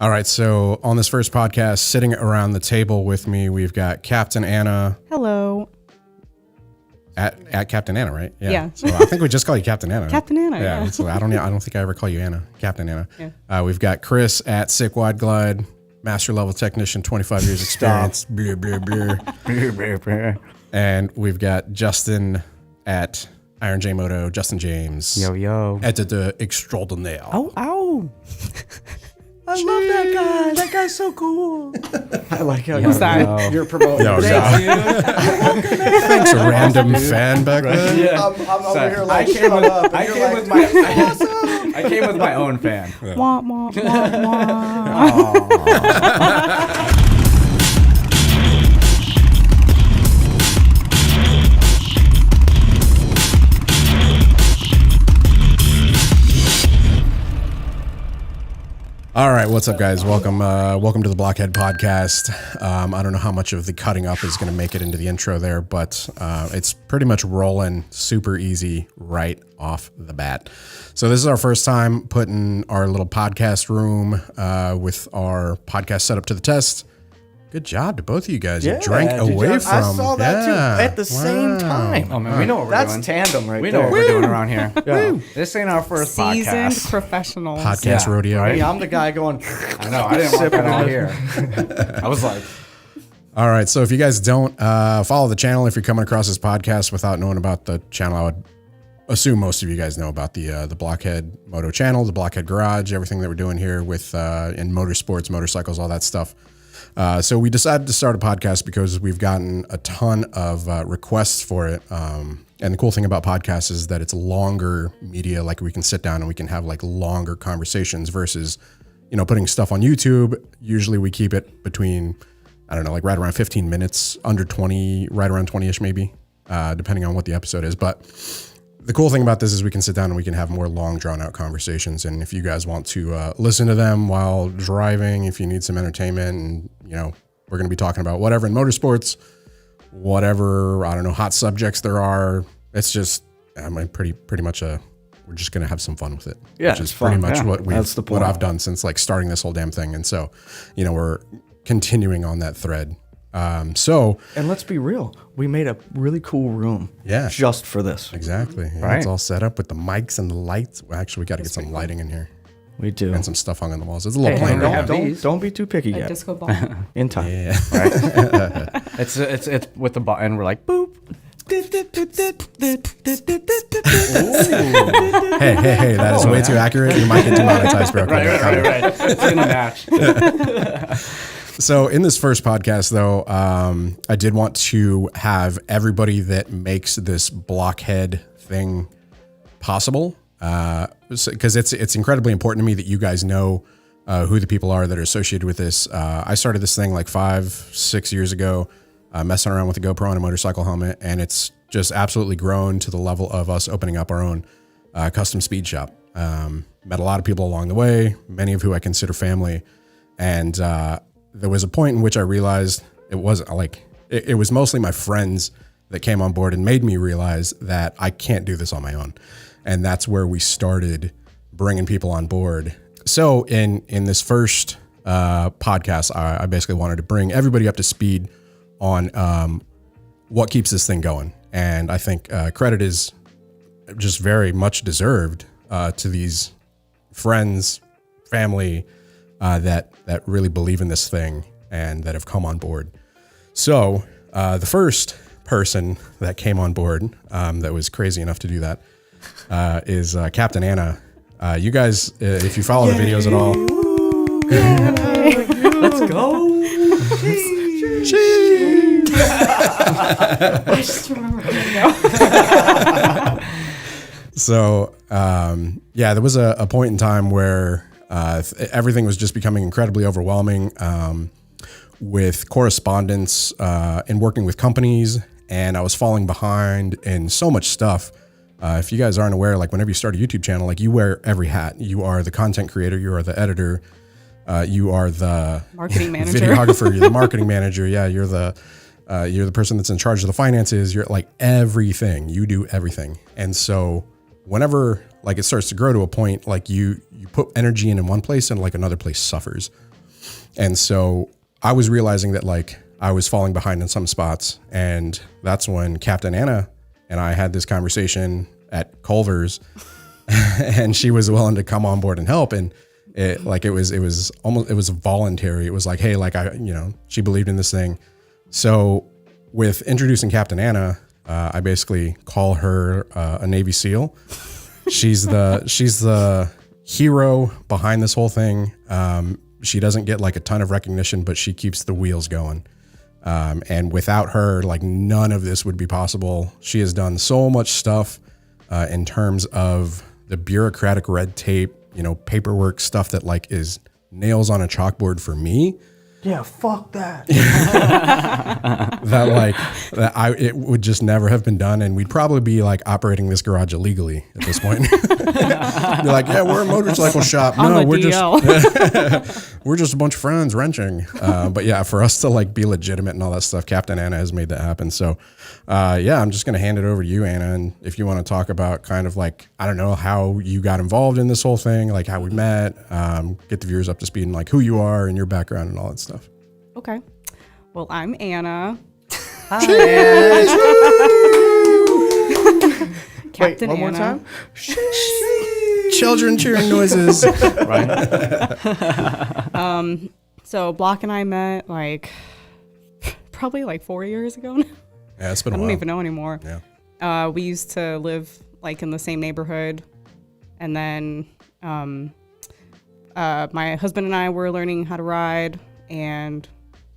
All right, so on this first podcast, sitting around the table with me, we've got Captain Anna. Hello. At Captain Anna, right? Yeah. So I think we just call you Captain Anna. Captain Anna. Yeah. So I don't think I ever call you Anna. Captain Anna. Yeah. We've got Chris at Sick Wide Glide, master level technician, 25 years experience. Beer, beer, beer. Beer, beer, beer. And we've got Justin at Iron J Moto, Justin James. Yo, yo. Editor extraordinaire. Oh, ow. I love that guy. That guy's so cool. I like how you're promoting. Yo, thanks, a random fan back then. Yeah. I'm over here like, I came with my own fan. Yeah. Wah, wah, wah, wah. All right, what's up, guys? Welcome to the Blockhead Podcast. I don't know how much of the cutting up is going to make it into the intro there, but it's pretty much rolling super easy right off the bat. So this is our first time putting our little podcast room with our podcast set up to the test. Good job to both of you guys. You drank away from. I saw that too at the same time. Oh man, we know what we're That's doing. tandem right We there. know what we're doing around here. Yeah. This ain't our first Seasoned podcast. professionals. Podcast rodeo. right? Hey, I'm the guy going. I know. I didn't want that out here. I was like, All right, so if you guys don't follow the channel, if you're coming across this podcast without knowing about the channel, I would assume most of you guys know about the Blockhead Moto channel, the Blockhead Garage, everything that we're doing here with in motorsports, motorcycles, all that stuff. So we decided to start a podcast because we've gotten a ton of requests for it. And the cool thing about podcasts is that it's longer media. Like we can sit down and we can have like longer conversations versus, you know, putting stuff on YouTube. Usually we keep it between, I don't know, like right around 15 minutes, under 20, right around 20-ish maybe, depending on what the episode is. But the cool thing about this is we can sit down and we can have more long drawn out conversations. And if you guys want to listen to them while driving, if you need some entertainment, and, you know, we're going to be talking about whatever in motorsports, whatever, I don't know, hot subjects there are. It's just, I mean, pretty much we're just going to have some fun with it. Yeah, which is it's pretty fun. much Yeah, what I've done since like starting this whole damn thing. And so, you know, we're continuing on that thread. And let's be real. We made a really cool room. Yeah. Just for this. Exactly. Yeah, Right. It's all set up with the mics and the lights. Well, actually, we got to get some lighting in here We do. and some stuff hung on the walls. It's a little Hey, plain don't right have now. these. Don't be too picky A yet. disco ball. In time. Yeah. it's with the button. We're like, boop. Hey, that is way too accurate. You might get demonetized, bro. Right. It's gonna match. So in this first podcast, though, I did want to have everybody that makes this Blockhead thing possible, because it's incredibly important to me that you guys know who the people are that are associated with this. I started this thing like 5-6 years ago, messing around with a GoPro and a motorcycle helmet, and it's just absolutely grown to the level of us opening up our own custom speed shop. Met a lot of people along the way, many of who I consider family, and there was a point in which I realized it wasn't like, it was mostly my friends that came on board and made me realize that I can't do this on my own. And that's where we started bringing people on board. So in this first podcast, I basically wanted to bring everybody up to speed on what keeps this thing going. And I think credit is just very much deserved to these friends, family, that really believe in this thing and that have come on board. So the first person that came on board that was crazy enough to do that is Captain Anna. You guys, if you follow the videos at all, Let's go. I just remember the So there was a point in time where everything was just becoming incredibly overwhelming with correspondence and working with companies, and I was falling behind in so much stuff. If you guys aren't aware, like whenever you start a YouTube channel, like you wear every hat. You are the content creator, you are the editor, you are the marketing manager, videographer, you're the marketing manager. Yeah, you're the person that's in charge of the finances. You're like everything. You do everything, and so whenever like it starts to grow to a point, like you put energy in one place and like another place suffers And so I was realizing that like I was falling behind in some spots. And that's when Captain Anna and I had this conversation at Culver's and she was willing to come on board and help. And it was voluntary. It was like, hey, like she believed in this thing. So with introducing Captain Anna, I basically call her a Navy SEAL. She's the hero behind this whole thing. She doesn't get like a ton of recognition, but she keeps the wheels going. And without her, like none of this would be possible. She has done so much stuff in terms of the bureaucratic red tape, paperwork stuff that like is nails on a chalkboard for me. Yeah, fuck that. It would just never have been done, and we'd probably be like operating this garage illegally at this point. You're like, yeah, we're a motorcycle shop. No, we're just a bunch of friends wrenching. But yeah, for us to like be legitimate and all that stuff, Captain Anna has made that happen. So I'm just gonna hand it over to you, Anna, and if you want to talk about kind of like, I don't know, how you got involved in this whole thing, like how we met, get the viewers up to speed and like who you are and your background and all that stuff. Okay. Well, I'm Anna. Captain Wait, one more Anna. time. Children cheering noises. Right. So Block and I met like probably like 4 years ago now. Yeah, it's been I a don't while. even know anymore. Yeah. We used to live like in the same neighborhood, and then my husband and I were learning how to ride, and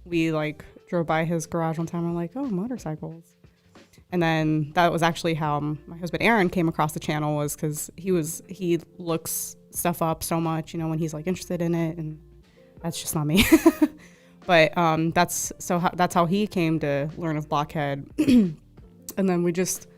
we like drove by his garage one time. I'm like, oh, motorcycles. And then that was actually how my husband Aaron came across the channel, was because he looks stuff up so much, when he's like interested in it, and that's just not me. But that's how he came to learn of Blockhead. And then we just,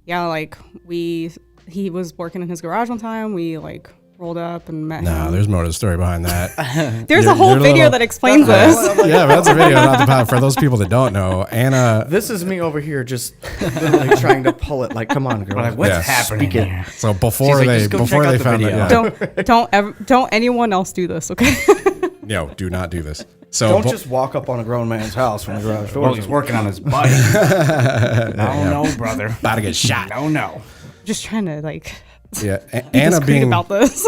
he was working in his garage one time. We like rolled up and met him. There's more to the story behind that. There's a whole video that explains this. Yeah, but that's a video, not the pod. For those people that don't know, Anna. This is me over here just literally trying to pull it. Like, come on, girl. Like, what's happening here? So before She's like, they "Just go check out the found video." it, Don't anyone else do this, okay? No, do not do this. So Don't just walk up on a grown man's house from the garage door. Well, he's working on his bike. No, brother. about to get shot. No. Just trying to like Yeah, be Anna discreet about this.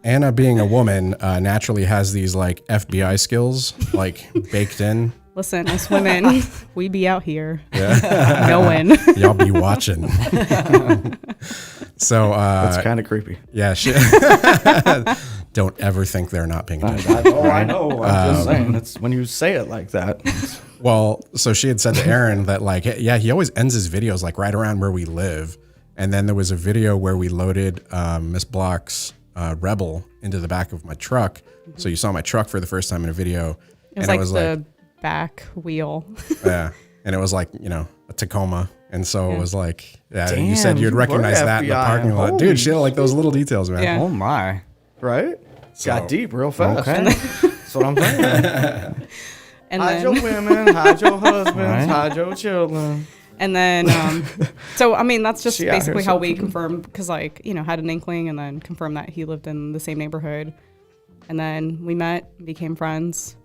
Anna being a woman naturally has these like FBI skills like baked in. Listen, us women, we be out here knowing. Y'all be watching. So That's kind of creepy. yeah, don't ever think they're not paying attention. I know. I'm just saying. It's when you say it like that. Well, so she had said to Aaron that like, yeah, he always ends his videos like right around where we live. And then there was a video where we loaded Miss Block's Rebel into the back of my truck. So you saw my truck for the first time in a video. It was and like the back wheel. yeah. And it was like, a Tacoma. And so it was like, yeah, you Damn, said you'd you recognize were that in the FBI. parking lot. Holy Dude, she had like those little details, man. Yeah. Oh, my. Right? Got deep real fast. Okay. That's what I'm saying. And Hide your then, women, hide your husbands, Right. hide your children. and then, so I mean, that's just She out here basically how we suffering. confirmed, because like, had an inkling, and then confirmed that he lived in the same neighborhood. And then we met, became friends.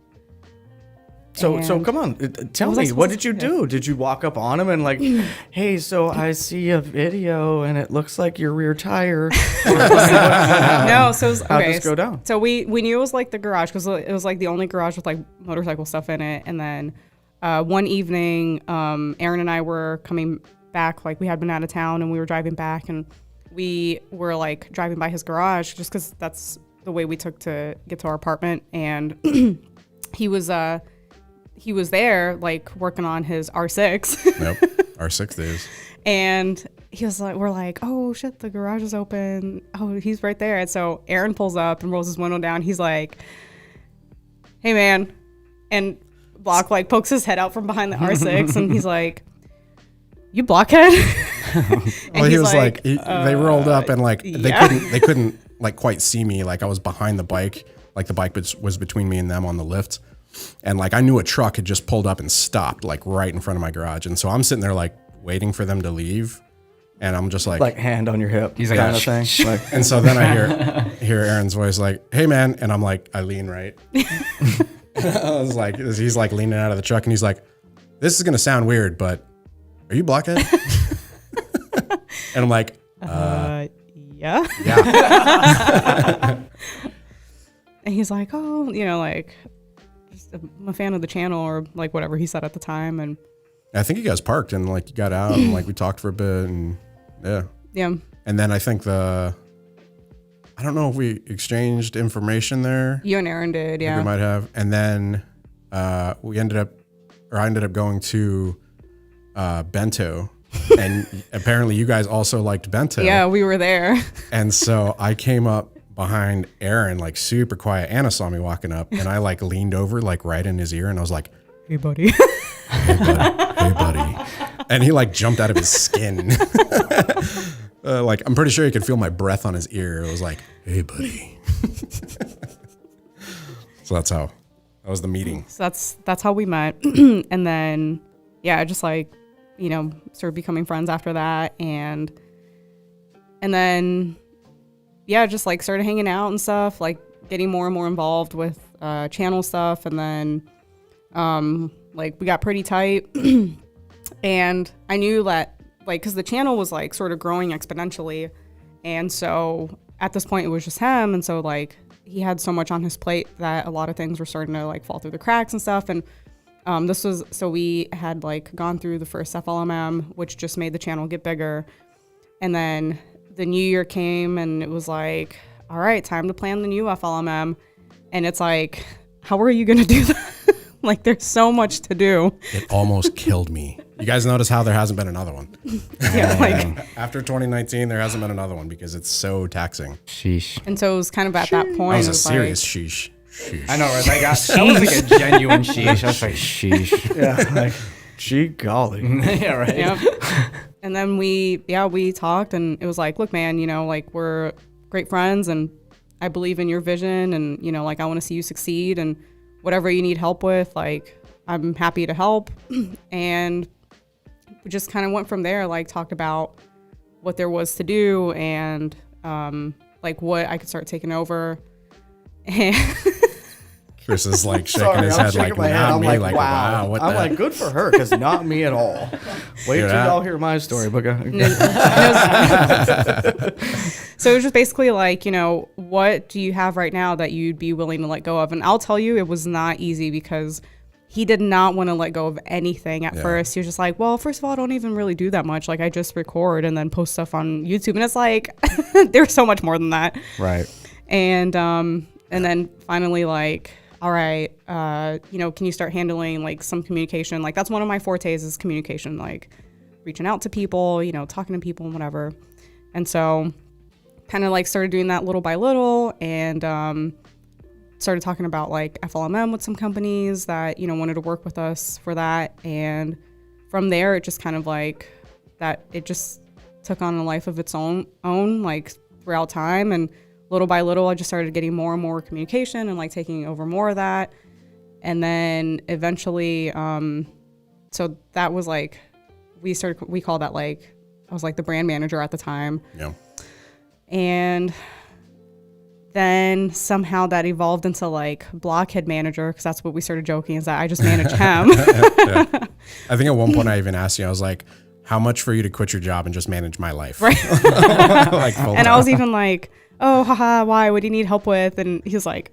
So And- come on, tell What was I me, what supposed did to you do? Did you walk up on him and like, hey, so I see a video and it looks like your rear tire. No, so it was, How'd okay. this go down? So we knew it was like the garage, because it was like the only garage with like motorcycle stuff in it. And then one evening, Aaron and I were coming back, like we had been out of town, and we were driving back, and we were like driving by his garage just because that's the way we took to get to our apartment. And he was there like working on his R6. Nope. R6 days. And he was like, we're like, oh shit, the garage is open. Oh, he's right there. And so Aaron pulls up and rolls his window down. He's like, hey man. And Block like pokes his head out from behind the R6, and he's like, you Blockhead? Well, he was like, they rolled up and like yeah. they couldn't like quite see me. Like I was behind the bike, like the bike was between me and them on the lift. And like I knew a truck had just pulled up and stopped like right in front of my garage. And so I'm sitting there like waiting for them to leave. And I'm just like hand on your hip. He's like, kind of thing. Like, and so then I hear Aaron's voice like, "Hey man," and I'm like, I lean right. I was like, he's like leaning out of the truck, and he's like, "This is gonna sound weird, but are you Blockhead?" And I'm like, yeah. Yeah. And he's like, oh, like, I'm a fan of the channel, or like whatever he said at the time. And I think you guys parked and like you got out and like we talked for a bit and yeah. And then I think I don't know if we exchanged information there. You and Aaron did, yeah. We might have. And then I ended up going to Bento. And apparently you guys also liked Bento. Yeah, we were there. And so I came up behind Aaron, like super quiet. Anna saw me walking up and I like leaned over like right in his ear and I was like, "Hey buddy." Hey buddy. And he like jumped out of his skin. Like I'm pretty sure he could feel my breath on his ear. It was like, "Hey buddy." So that was the meeting. So that's how we met. And then just like, started becoming friends after that, and then just like started hanging out and stuff, like getting more and more involved with channel stuff, and then like we got pretty tight. And I knew that like, because the channel was like sort of growing exponentially, and so at this point it was just him, and so like he had so much on his plate that a lot of things were starting to like fall through the cracks and stuff. And we had like gone through the first FLMM, which just made the channel get bigger, and then the new year came and it was like, all right, time to plan the new FLMM. And it's like, how are you gonna do that? Like, there's so much to do. It almost killed me. You guys notice how there hasn't been another one? Yeah, like after 2019, there hasn't been another one because it's so taxing. Sheesh. And so it was kind of at that point. That was a serious sheesh. I know, right? That was like a genuine sheesh. I was like, sheesh. Yeah, like, gee golly. Yeah, right. Yep. And then we talked, and it was like, look, man, like we're great friends, and I believe in your vision, and like I want to see you succeed, and whatever you need help with, like I'm happy to help. And we just kind of went from there, like talked about what there was to do, and like what I could start taking over. And Chris is like shaking his head like, not me. I'm like, wow, what I'm the like, good for her, because not me at all. Wait till y'all hear my story. But so it was just basically like, what do you have right now that you'd be willing to let go of? And I'll tell you, it was not easy, because he did not want to let go of anything at first. He was just like, well, first of all, I don't even really do that much. Like I just record and then post stuff on YouTube. And it's like, there's so much more than that. Right. And then finally, like, all right, can you start handling like some communication? Like that's one of my fortes is communication, like reaching out to people, talking to people and whatever. And so kind of like started doing that little by little, and started talking about like FLMM with some companies that, wanted to work with us for that. And from there, it just kind of like that, it just took on a life of its own like throughout time. And little by little, I just started getting more and more communication and like taking over more of that. And then eventually, so that was like, we called that like, I was like the brand manager at the time. Yeah. And then somehow that evolved into like Blockhead manager, because that's what we started joking, is that I just manage him. Yeah. I think at one point I even asked you, I was like, how much for you to quit your job and just manage my life? Right. Like, and I was even like, oh, haha, why? What do you need help with? And he's like,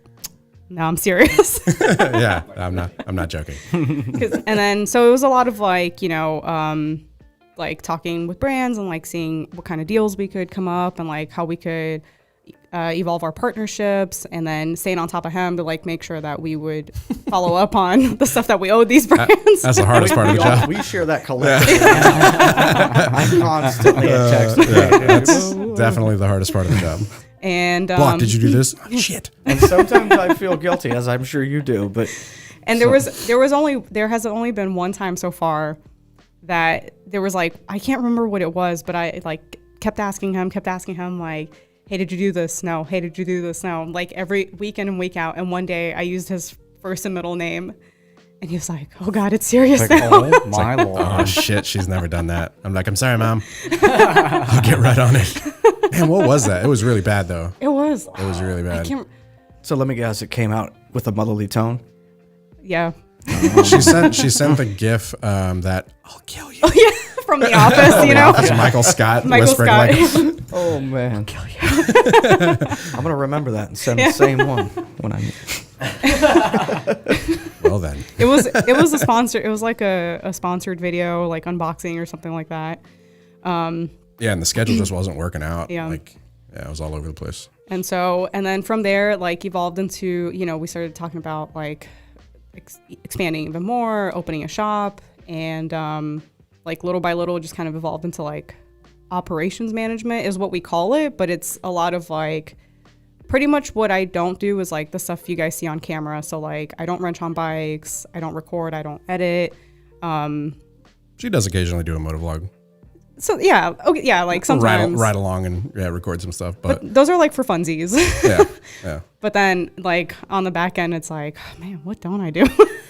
no, I'm serious. Yeah, I'm not joking. And then, so it was a lot of like, like talking with brands and like seeing what kind of deals we could come up and like how we could evolve our partnerships, and then staying on top of him to like make sure that we would follow up on the stuff that we owed these brands. That's the hardest part of the job. We share that collectively. I constantly text. That's definitely the hardest part of the job. And Block, did you do this? Oh, shit. And sometimes I feel guilty, as I'm sure you do. But there has only been one time so far that there was like, I can't remember what it was, but I like kept asking him like, hey, did you do this? No. Hey, did you do this? No. Like every week in and week out. And one day I used his first and middle name, And he was like, oh God, it's serious Like, now. oh my lord. Oh shit, she's never done that. I'm like, I'm sorry, Mom. I'll get right on it. Man, what was that? It was really bad though. It was. It was really I bad. can't, So let me guess, it came out with a motherly tone. yeah. She sent the GIF that I'll kill you. Oh, yeah. From The Office, you know? That's Michael Scott Michael whispering Scott. like, Oh man. Kill you. I'm gonna remember that and send the same one when I well then. It was a sponsor. It was like a sponsored video, like unboxing or something like that. Yeah, and the schedule just wasn't working out. Yeah. Like, yeah, it was all over the place. And then from there, it like evolved into, you know, we started talking about like expanding even more, opening a shop, and like little by little just kind of evolved into like operations management is what we call it. But it's a lot of like, pretty much what I don't do is like the stuff you guys see on camera. So like I don't wrench on bikes, I don't record, I don't edit. She does occasionally do a motovlog. So yeah, okay, yeah, like sometimes Ride along and record some stuff. But those are like for funsies. yeah. But then like on the back end, it's like, oh, man, what don't I do?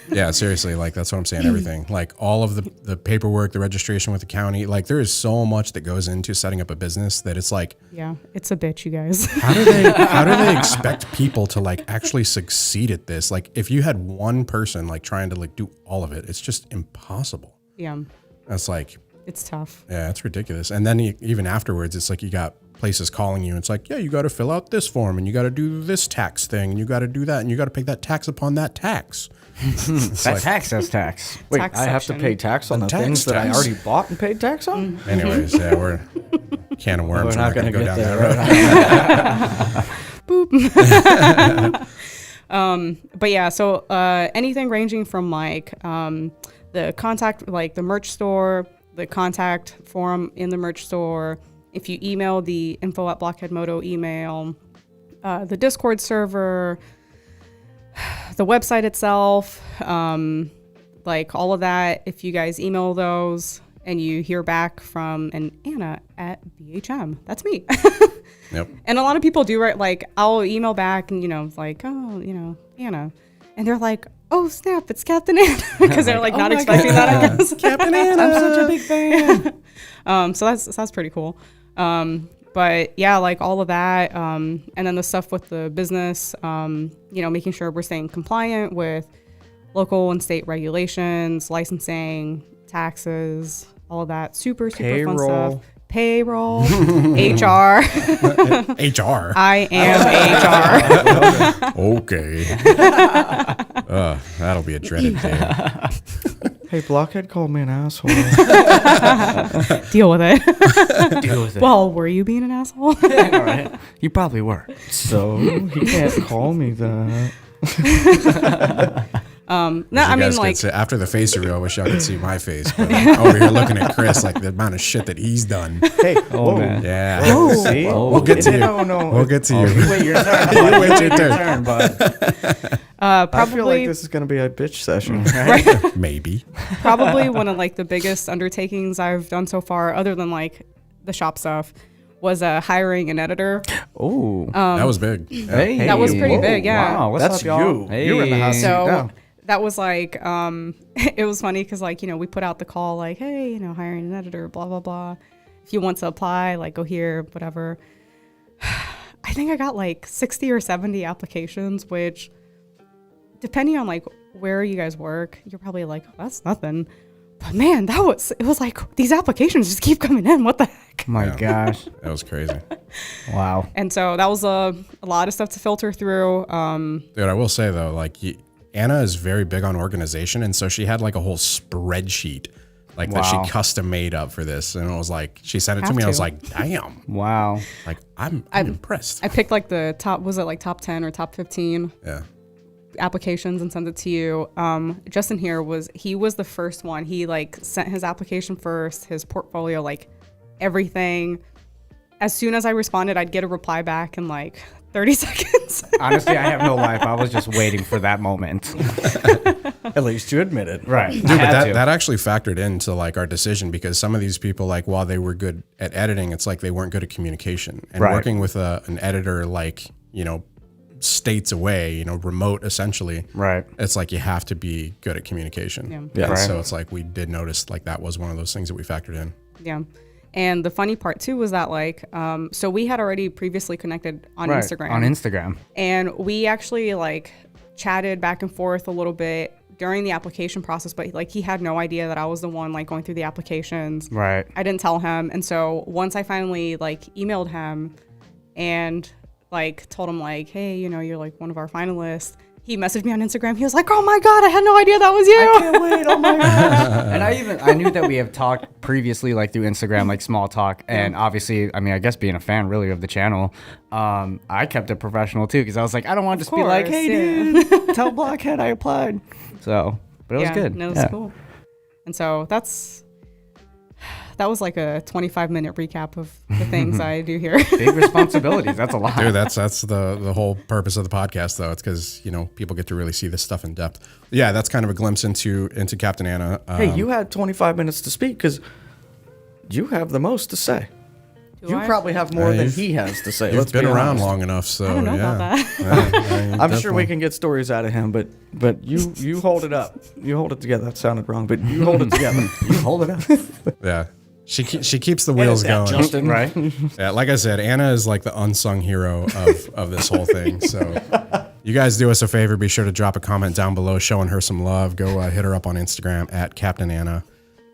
Yeah, seriously, like that's what I'm saying. Everything, like all of the paperwork, the registration with the county, like there is so much that goes into setting up a business that it's like, Yeah, it's a bitch, you guys. how do they expect people to like actually succeed at this? Like if you had one person like trying to like do all of it, it's just impossible. Yeah, That's like, it's tough. yeah, it's ridiculous. And then even afterwards, it's like you got places calling you. It's like, yeah, you got to fill out this form and you got to do this tax thing and you got to do that and you got to pay that tax upon that tax. That tax says tax. Wait, Tax I have to section. pay tax on the tax things that I tax. already bought and paid tax on? Anyways, yeah, we're can of worms. We're not going going to to go get down there. that road. But yeah, so anything ranging from like the contact, like the merch store, the contact form in the merch store. If you email the info@Blockhead Moto email, the Discord server, the website itself, like all of that. If you guys email those and you hear back from an Anna at BHM, that's me. Yep. And a lot of people do, right? Like I'll email back and, you know, it's like, oh, you know, Anna. And they're like, oh snap, it's Captain Anna. Because they're like not expecting that, I guess. Captain Anna. I'm such a big fan. So that's pretty cool. But yeah, like all of that. And then the stuff with the business, you know, making sure we're staying compliant with local and state regulations, licensing, taxes, all of that. Super fun stuff. Payroll, HR. HR. I am HR. Okay. That'll be a dreaded day. Hey, Blockhead called me an asshole. Deal with it. Deal with it. Well, were you being an asshole? All right. You probably were. So he can't call me that. No, I mean, like, after the face reveal, I wish y'all could see my face. But over here looking at Chris, like the amount of shit that he's done. Hey, man. Yeah. See? We'll get to you. No. We'll get to you. You wait your turn. You bud. wait your turn. bud. probably, I feel like this is going to be a bitch session. Right? Maybe. probably one of like the biggest undertakings I've done so far, other than like the shop stuff, was hiring an editor. Oh. That was big. Yeah. Hey. That was pretty big, yeah. Wow, what's That's up, y'all? you. You're in the house. So Yeah. that was like, it was funny because like, you know, we put out the call like, hey, you know, hiring an editor, blah, blah, blah. If you want to apply, like go here, whatever. I think I got like 60 or 70 applications, which depending on like where you guys work, you're probably like, oh, that's nothing. But man, it was like these applications just keep coming in. What the heck? My gosh. That was crazy. Wow. And so that was a lot of stuff to filter through. Dude, I will say though, like Anna is very big on organization. And so she had like a whole spreadsheet like that she custom made up for this. And it was like, she sent it to me. I was like, damn. Wow. Like, I'm impressed. I picked like the top, was it like top 10 or top 15? Yeah. Applications and sent it to you. Justin here he was the first one. He like sent his application first, his portfolio, like everything. As soon as I responded, I'd get a reply back in like 30 seconds. Honestly, I have no life. I was just waiting for that moment. At least you admit it. Right. Dude, but that actually factored into like our decision because some of these people, like while they were good at editing, it's like they weren't good at communication. And Right. working with an editor, like, you know, states away, you know, remote essentially. Right. It's like you have to be good at communication. Yeah. And so it's like we did notice like that was one of those things that we factored in. Yeah. And the funny part too was that like, so we had already previously connected on Instagram. On Instagram. And we actually like chatted back and forth a little bit during the application process, but like he had no idea that I was the one like going through the applications. Right. I didn't tell him. And so once I finally like emailed him and like told him like, hey, you know, you're like one of our finalists, he messaged me on Instagram. He was like, oh my God, I had no idea that was you. I can't wait. Oh my God. And I knew that we have talked previously, like through Instagram, like small talk. And obviously, I mean, I guess being a fan really of the channel, I kept it professional too. Cause I was like, I don't want to just be like, hey dude, tell Blockhead I applied. So, but it was good. No, it was cool. And so that was like a 25-minute recap of the things I do here. Big responsibilities. That's a lot. Dude, that's the whole purpose of the podcast, though. It's because, you know, people get to really see this stuff in depth. Yeah, that's kind of a glimpse into Captain Anna. Hey, you had 25 minutes to speak because you have the most to say. Do You I? probably have more than he has to say. You've Let's been be around honest. long enough, so I don't know yeah. about that. Yeah, I'm sure we can get stories out of him, but you hold it up. You hold it together. That sounded wrong, but you hold it together. You hold it up. Yeah. She keeps the wheels going. Justin. Right? Yeah, like I said, Anna is like the unsung hero of this whole thing. So you guys do us a favor. Be sure to drop a comment down below showing her some love. Go hit her up on Instagram at Captain Anna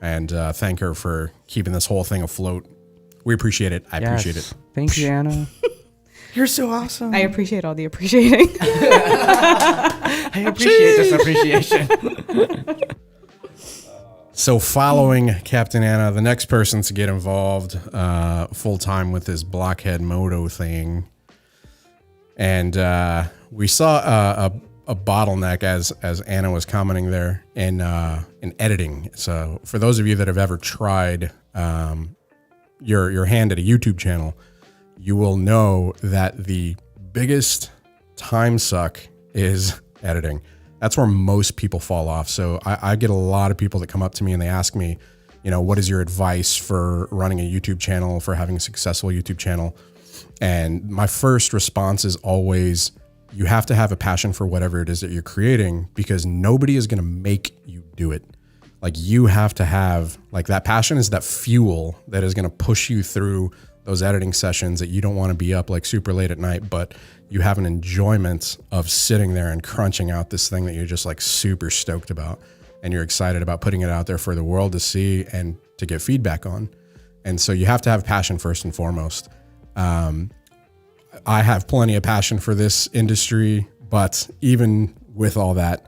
and thank her for keeping this whole thing afloat. We appreciate it. I appreciate it. Thank you, Anna. You're so awesome. I appreciate all the appreciating. I appreciate this appreciation. So following Captain Anna, the next person to get involved full time with this Blockhead Moto thing, and we saw a bottleneck as Anna was commenting there in editing. So for those of you that have ever tried your hand at a YouTube channel, you will know that the biggest time suck is editing. That's where most people fall off. So I get a lot of people that come up to me and they ask me, you know, what is your advice for running a YouTube channel, for having a successful YouTube channel? And my first response is always, you have to have a passion for whatever it is that you're creating, because nobody is going to make you do it. Like, you have to have, like, that passion is that fuel that is going to push you through those editing sessions that you don't want to be up like super late at night, but you have an enjoyment of sitting there and crunching out this thing that you're just like super stoked about, and you're excited about putting it out there for the world to see and to get feedback on. And so you have to have passion first and foremost. I have plenty of passion for this industry, but even with all that,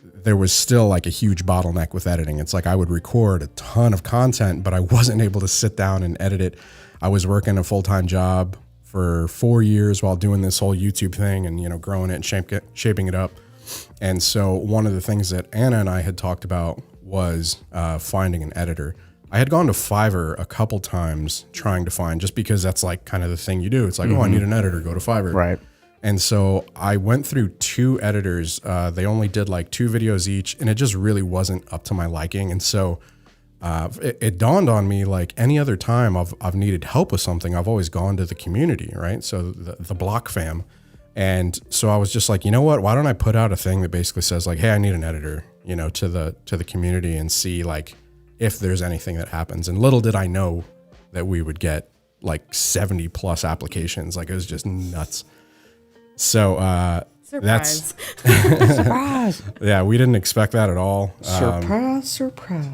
there was still like a huge bottleneck with editing. It's like I would record a ton of content, but I wasn't able to sit down and edit it. I was working a full-time job for 4 years while doing this whole YouTube thing and, you know, growing it and shaping it up. And so one of the things that Anna and I had talked about was finding an editor. I had gone to Fiverr a couple times trying to find, just because that's like kind of the thing you do. It's like, oh, I need an editor, go to Fiverr. Right. And so I went through 2 editors. They only did like 2 videos each, and it just really wasn't up to my liking. And so it dawned on me, like any other time I've needed help with something, I've always gone to the community, right? So the Block fam. And so I was just like, you know what? Why don't I put out a thing that basically says like, hey, I need an editor, you know, to the community, and see like if there's anything that happens. And little did I know that we would get like 70 plus applications. Like, it was just nuts. So Surprise. Surprise. yeah, we didn't expect that at all. Surprise.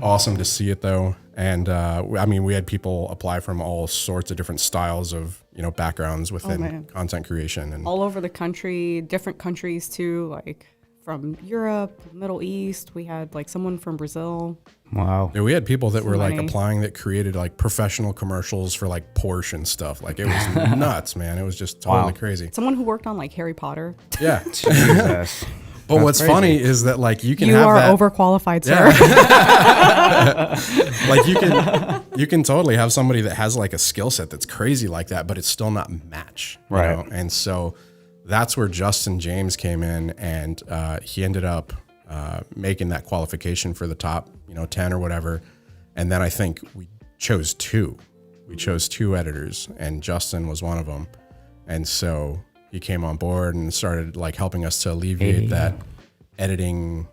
Awesome to see it though. And I mean, we had people apply from all sorts of different styles of, you know, backgrounds within content creation, and All over the country, different countries too, like from Europe, Middle East. We had like someone from Brazil. Wow. yeah, we had people that were like Funny. applying that created like professional commercials for like Porsche and stuff. Like, it was nuts, man. It was just totally crazy. Someone who worked on like Harry Potter. Yeah. Jesus. But what's funny is that like you can You have are that. overqualified, sir. Like you can totally have somebody that has like a skill set that's crazy like that, but it's still not match. You Right. know? And so that's where Justin James came in, and he ended up making that qualification for the top, you know, 10 or whatever. And then I think we chose 2. We chose 2 editors, and Justin was one of them. And so he came on board and started like helping us to alleviate that editing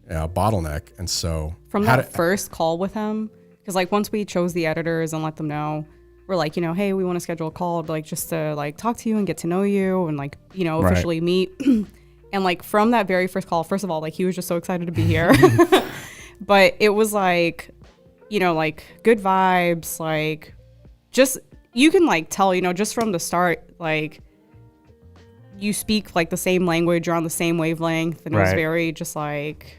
bottleneck. And so from that first call with him, because like once we chose the editors and let them know, we're like, you know, hey, we want to schedule a call like just to like talk to you and get to know you and like, you know, officially meet. And like from that very first call, first of all, like he was just so excited to be here. But it was like, you know, like good vibes, like just you can like tell, you know, just from the start, like you speak like the same language, you're on the same wavelength, and it was very just like,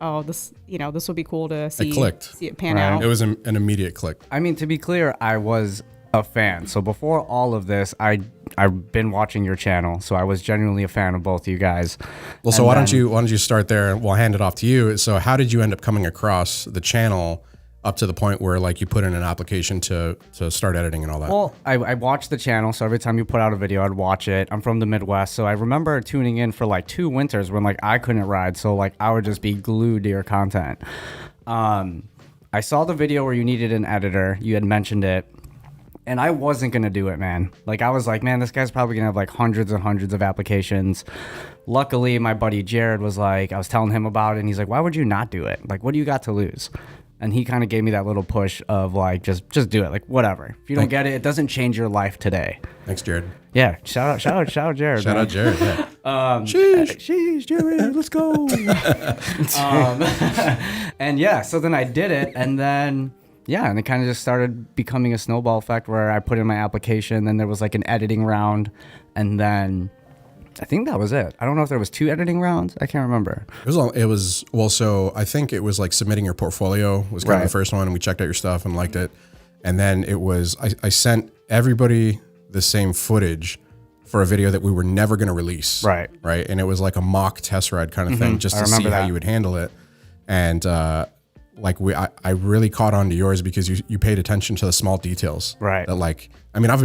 oh, this, you know, this would be cool to see. It clicked. See it pan out. It was an immediate click. I mean, to be clear, I was a fan. So before all of this, I've been watching your channel, so I was genuinely a fan of both you guys. Well, so why don't you start there, and we'll hand it off to you. So how did you end up coming across the channel up to the point where like you put in an application to start editing and all that? Well, I watched the channel, so every time you put out a video, I'd watch it. I'm from the Midwest, so I remember tuning in for like 2 winters when like I couldn't ride, so like I would just be glued to your content. I saw the video where you needed an editor. You had mentioned it. And I wasn't going to do it, man. Like, I was like, man, this guy's probably going to have like hundreds and hundreds of applications. Luckily, my buddy Jared was like, I was telling him about it, and he's like, why would you not do it? Like, what do you got to lose? And he kind of gave me that little push of like, just do it. Like, whatever. If you don't get it, it doesn't change your life today. Thanks, Jared. Yeah. Shout out Jared. Shout out Jared. Yeah. Sheesh, Jared, let's go. And yeah, so then I did it, and then... yeah, and it kind of just started becoming a snowball effect where I put in my application, then there was like an editing round, and then I think that was it. I don't know if there was 2 editing rounds. I can't remember. It was well, so I think it was like submitting your portfolio was kind of the first one, and we checked out your stuff and liked it. And then it was, I sent everybody the same footage for a video that we were never going to release. Right. And it was like a mock test ride kind of thing, just to see how you would handle it. And, like I really caught on to yours because you paid attention to the small details. Right. That like, I mean, I've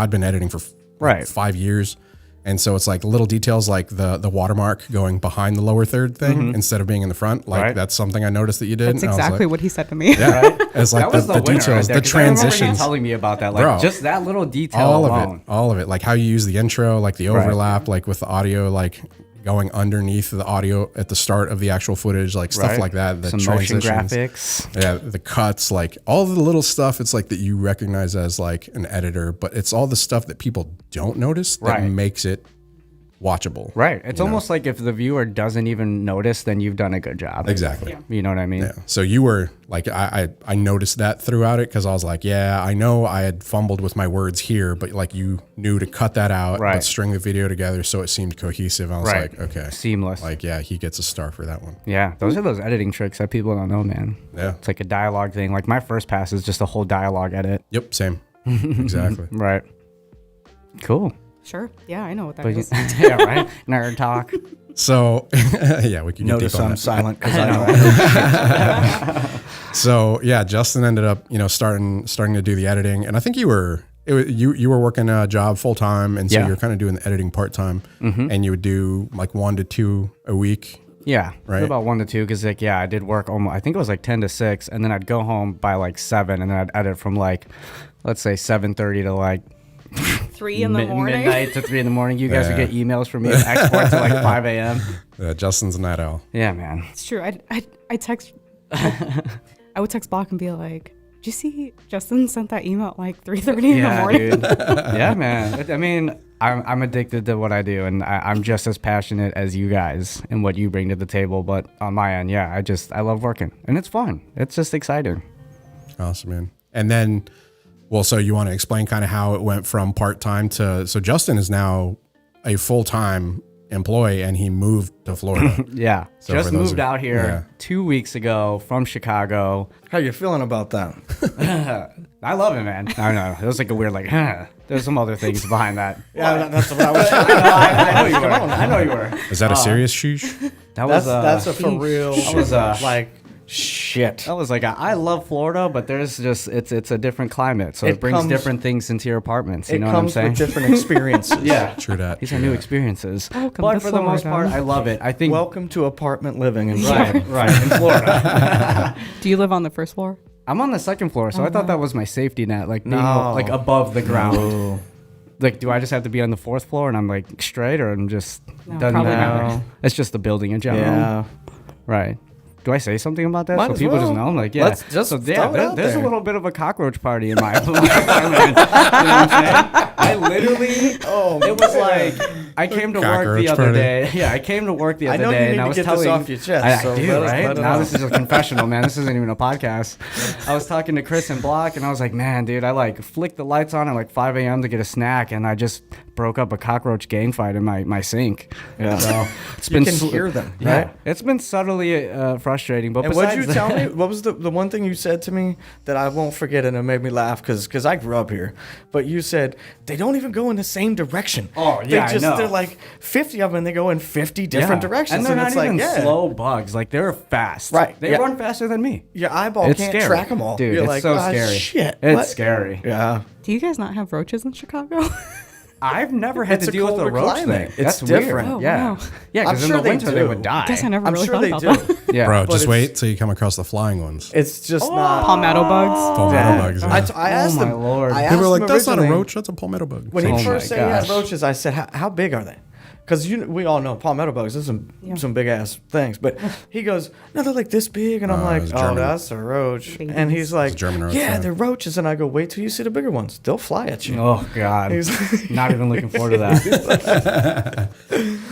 been editing for 5 years. And so it's like little details like the watermark going behind the lower third thing instead of being in the front. Like that's something I noticed that you did. That's exactly what he said to me. Yeah. It's like the details, the transitions. I remember you telling me about that. Like, bro, just that little detail all of it. Like how you use the intro, like the overlap, like with the audio, like going underneath the audio at the start of the actual footage, like stuff like that. The some motion graphics. Yeah, the cuts, like all the little stuff. It's like that you recognize as like an editor, but it's all the stuff that people don't notice that makes it watchable. Right. It's almost like if the viewer doesn't even notice, then you've done a good job. Exactly. Yeah. You know what I mean? Yeah. So you were like, I noticed that throughout it because I was like, yeah, I know I had fumbled with my words here, but like you knew to cut that out, but string the video together so it seemed cohesive. I was like, okay. Seamless. Like, yeah, he gets a star for that one. Yeah. Those are those editing tricks that people don't know, man. Yeah. It's like a dialogue thing. Like my first pass is just a whole dialogue edit. Yep. Same. Exactly. Right. Cool. Sure. Yeah, I know what that is. Yeah, right? Nerd talk. So, yeah, we can get Notice deep on I'm that. silent because I know. So, yeah, Justin ended up, starting to do the editing, and I think you were working a job full time, and so you're kind of doing the editing part time, and you would do like 1 to 2 a week. Yeah, right. About 1 to 2 because like I did work almost. I think it was like 10 to 6, and then I'd go home by like 7, and then I'd edit from like, let's say 7:30 to like 3 in the morning. Midnight to 3 in the morning. You guys would get emails from me, export to like 5 a.m. Yeah, Justin's a night owl. Yeah, man. It's true. I text. I would text Block and be like, "Did you see Justin sent that email at like 3:30 in the morning?" Dude. Yeah, man. I mean, I'm addicted to what I do, and I'm just as passionate as you guys and what you bring to the table. But on my end, yeah, I love working, and it's fun. It's just exciting. Awesome, man. And then. Well, so you want to explain kind of how it went from part-time to, so Justin is now a full-time employee and he moved to Florida. Yeah. So just moved out here 2 weeks ago from Chicago. How you feeling about that? I love it, man. I know. It was like a weird, like, there's some other things behind that. Yeah, that's what I was trying I know you were. Is that a serious sheesh? That's a for real. That was like shit. That was like I love Florida, but there's just it's a different climate, so it brings different things into your apartments. You know what I'm saying? It comes with different experiences. Yeah, true that. These are new experiences. Welcome but to for the most part, I love it. I think. Welcome to apartment living in right in Florida. Do you live on the first floor? I'm on the second floor, so I thought that was my safety net, like being like above the ground. like, do I just have to be on the 4th floor and I'm like straight, or I'm just No, doesn't probably matter? not. It's just the building in general. Yeah. Right. Do I say something about that Might so as people well. just know? I'm like, yeah. Let's just so throw it out there's there. a little bit of a cockroach party in my apartment. You know what I'm saying? I literally, it was like, I came to work Cockroach the other party. day. Yeah, I came to work the I other know you day, need and I to was get this telling off your chest, I so do, let us- right? let it Now out. this is a confessional, man. This isn't even a podcast. I was talking to Chris and Block, and I was like, man, dude, I like flicked the lights on at like 5 a.m. to get a snack, and I just broke up a cockroach gang fight in my sink. Yeah. So it's You been can sl- hear them, Yeah, right? it's been subtly frustrating. But And what did you besides tell that- me? What was the one thing you said to me that I won't forget, and it made me laugh because I grew up here. But you said they don't even go in the same direction. Oh, yeah, I know. They're like 50 of them, and they go in 50 different Yeah. directions, and they're not it's even like, yeah, slow bugs. Like they're fast. Right, They yeah. run faster than me. your eyeball It's can't scary. track them all. Dude, You're it's like, so "Ah, scary. Shit, It's what?" scary. Yeah, Do you guys not have roaches in Chicago? I've never had It's to a deal with the colder roach climate. thing. It's That's different. Weird. Oh, Yeah. wow. Yeah, I'm because sure in the they winter they do. would die. Guess I never I'm really sure thought they about do. that. Yeah. Bro, But just it's- wait till you come across the flying ones. It's just not. Palmetto bugs. Palmetto Yeah. bugs. I, Yeah. I asked Oh, my them. Lord. I People asked are like, them that's not a originally- roach, that's a palmetto bug. When he Oh first my said he had gosh. roaches, I said, "How big are they?" Because we all know palmetto bugs. There's some big ass things, but he goes, "No, they're like this big," and I'm like, it's "Oh, German. that's a roach." Babies. And he's like, It's German roach, "Yeah, yeah. they're roaches." And I go, "Wait till you see the bigger ones. They'll fly at you." Oh God. He's Not even looking forward to that.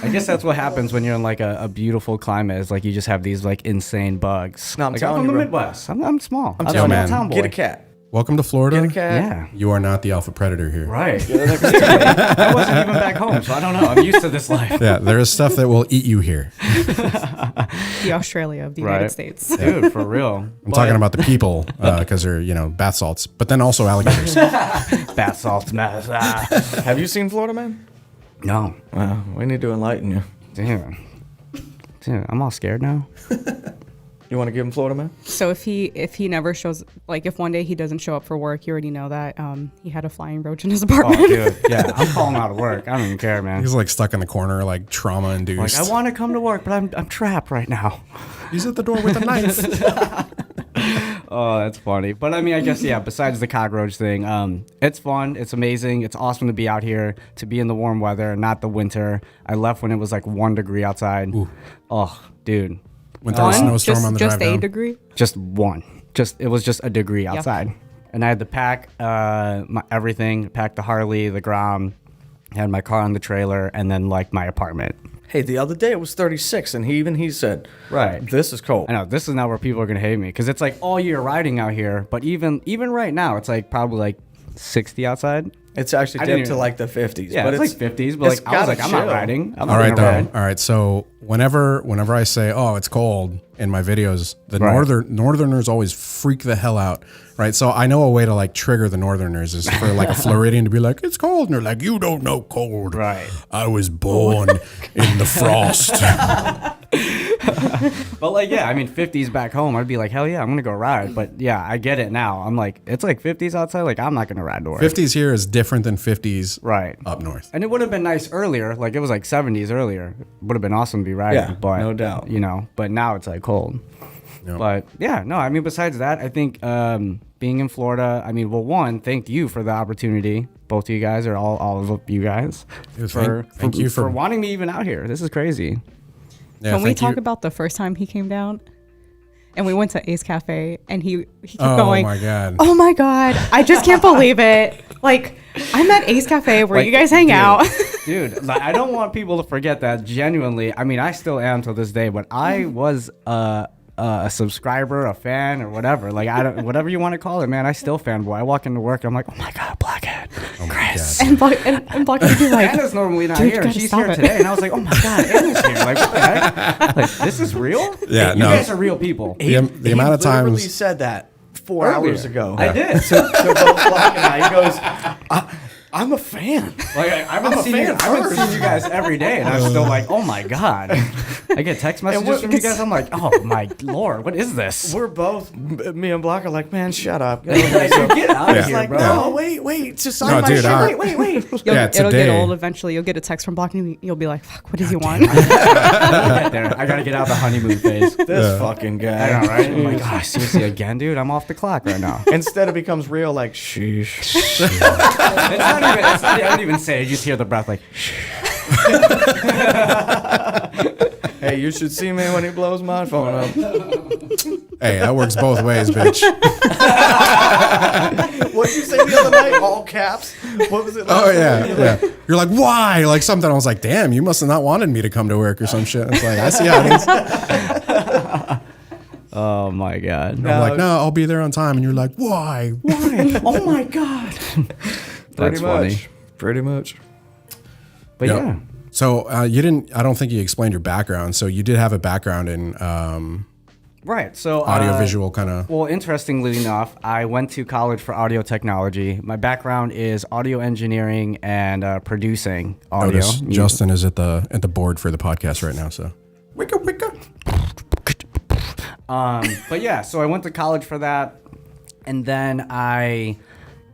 I guess that's what happens when you're in like a beautiful climate. Is like you just have these like insane bugs. No, I'm like, telling from you, the bro. Midwest. I'm small. I'm telling you, a town boy. Get a cat. Welcome to Florida. Get a cat. Yeah. You are not the alpha predator here. Right. I wasn't even back home, so I don't know. I'm used to this life. Yeah, there is stuff that will eat you here. The Australia of the Right. United States. Dude, for real. I'm talking about the people because they're, bath salts, but then also alligators. bath salts, mess. Have you seen Florida Man? No. Well, we need to enlighten you. Damn. Dude, I'm all scared now. You want to give him Florida Man? So if he never shows, like if one day he doesn't show up for work, you already know that he had a flying roach in his apartment. Oh, dude. Yeah, I'm calling out of work. I don't even care, man. He's like stuck in the corner, like trauma Like, induced. I want to come to work, but I'm trapped right now. He's at the door with a knife. Oh, that's funny. But I mean, I guess, yeah, besides the cockroach thing, it's fun. It's amazing. It's awesome to be out here, to be in the warm weather, not the winter. I left when it was like 1 degree outside. Ooh. Oh, dude. Went through a snowstorm on the just drive a down. degree. Just one. It was just a degree outside. And I had to pack my everything, pack the Harley, the Grom, had my car on the trailer, and then like my apartment. Hey, the other day it was 36, and he said, Right. this is cold. I know this is not where people are gonna hate me because it's like all year riding out here. But even right now, it's like probably like 60 outside. It's actually I didn't dipped to even- like the 50s. Yeah, but it's like 50s. But it's like I was like, gotta I'm not chill. riding. I'm All not right, gonna ride. though. All right. So whenever I say, "Oh, it's cold" in my videos, the Right. Northerners always freak the hell out, right? So I know a way to like trigger the Northerners is for like a Floridian to be like, "It's cold," and they're like, "You don't know cold." Right. I was born in the frost. But like, yeah, I mean, 50s back home, I'd be like, hell yeah, I'm gonna go ride. But yeah, I get it now. I'm like, it's like 50s outside. Like, I'm not gonna ride to work. 50s here is different than 50s Right. up north. And it would have been nice earlier. Like, it was like 70s earlier. Would have been awesome to be riding. Yeah, but, no doubt. But now it's like cold. Yep. But yeah, no, I mean, besides that, I think being in Florida, I mean, well, one, thank you for the opportunity. Both of you guys, or all of you guys, Dude, thank you for wanting me even out here. This is crazy. Yeah, Can we thank you. talk about the first time he came down? And we went to Ace Cafe, and he kept Oh going, my god. "Oh my god, I just can't believe it! Like, I'm at Ace Cafe where you guys hang dude, out." Dude, like, I don't want people to forget that. Genuinely, I mean, I still am to this day, but I was a subscriber, a fan, or whatever. Like, I don't, whatever you want to call it, man. I still fanboy. I walk into work, I'm like, oh my god, Blockhead, Oh my Chris. God. and Block would be like, Anna's normally not "Dude, you here, and gotta she's stop here it." today. And I was like, oh my god, Anna's here. Like, what the heck? Like, this is real? Yeah, You no. guys are real people. The amount of He literally times. said that 4 Earlier. hours ago. I did. to both Block and I. He goes, I'm a fan. Like, I've been seeing you guys every day, and I'm still like, oh my god. I get text messages from you guys. I'm like, oh my lord, what is this? We're both, me and Block are like, man, shut up. Like, get out of Yeah. He's here, like, bro. no, wait, just sign No, my dude, shit. I- Wait. Yeah, it'll today- get old eventually. You'll get a text from Block, and you'll be like, "Fuck, what does he want?" We'll get there. I gotta get out of the honeymoon phase. This fucking guy. I know, right? I'm like, oh, seriously, again, dude? I'm off the clock right now. Instead it becomes real, like, sheesh. It's not I don't even say it. You just hear the breath like, Hey, you should see me when he blows my phone up. Hey, that works both ways, bitch. What did you say the other night? All caps. What was it? Oh yeah. You're like, why? Like something. I was like, damn, you must have not wanted me to come to work or some shit. It's like, I see how it is. oh my God. I'm like, no, I'll be there on time, and you're like, why? Why? Oh my God. That's funny. Pretty much. But Yep. yeah. So you didn't. I don't think you explained your background. So you did have a background in Right. So audiovisual kind of. Well, interestingly enough, I went to college for audio technology. My background is audio engineering and producing audio. Notice Justin is at the board for the podcast right now. So. Wicka wicka. But yeah, so I went to college for that, and then I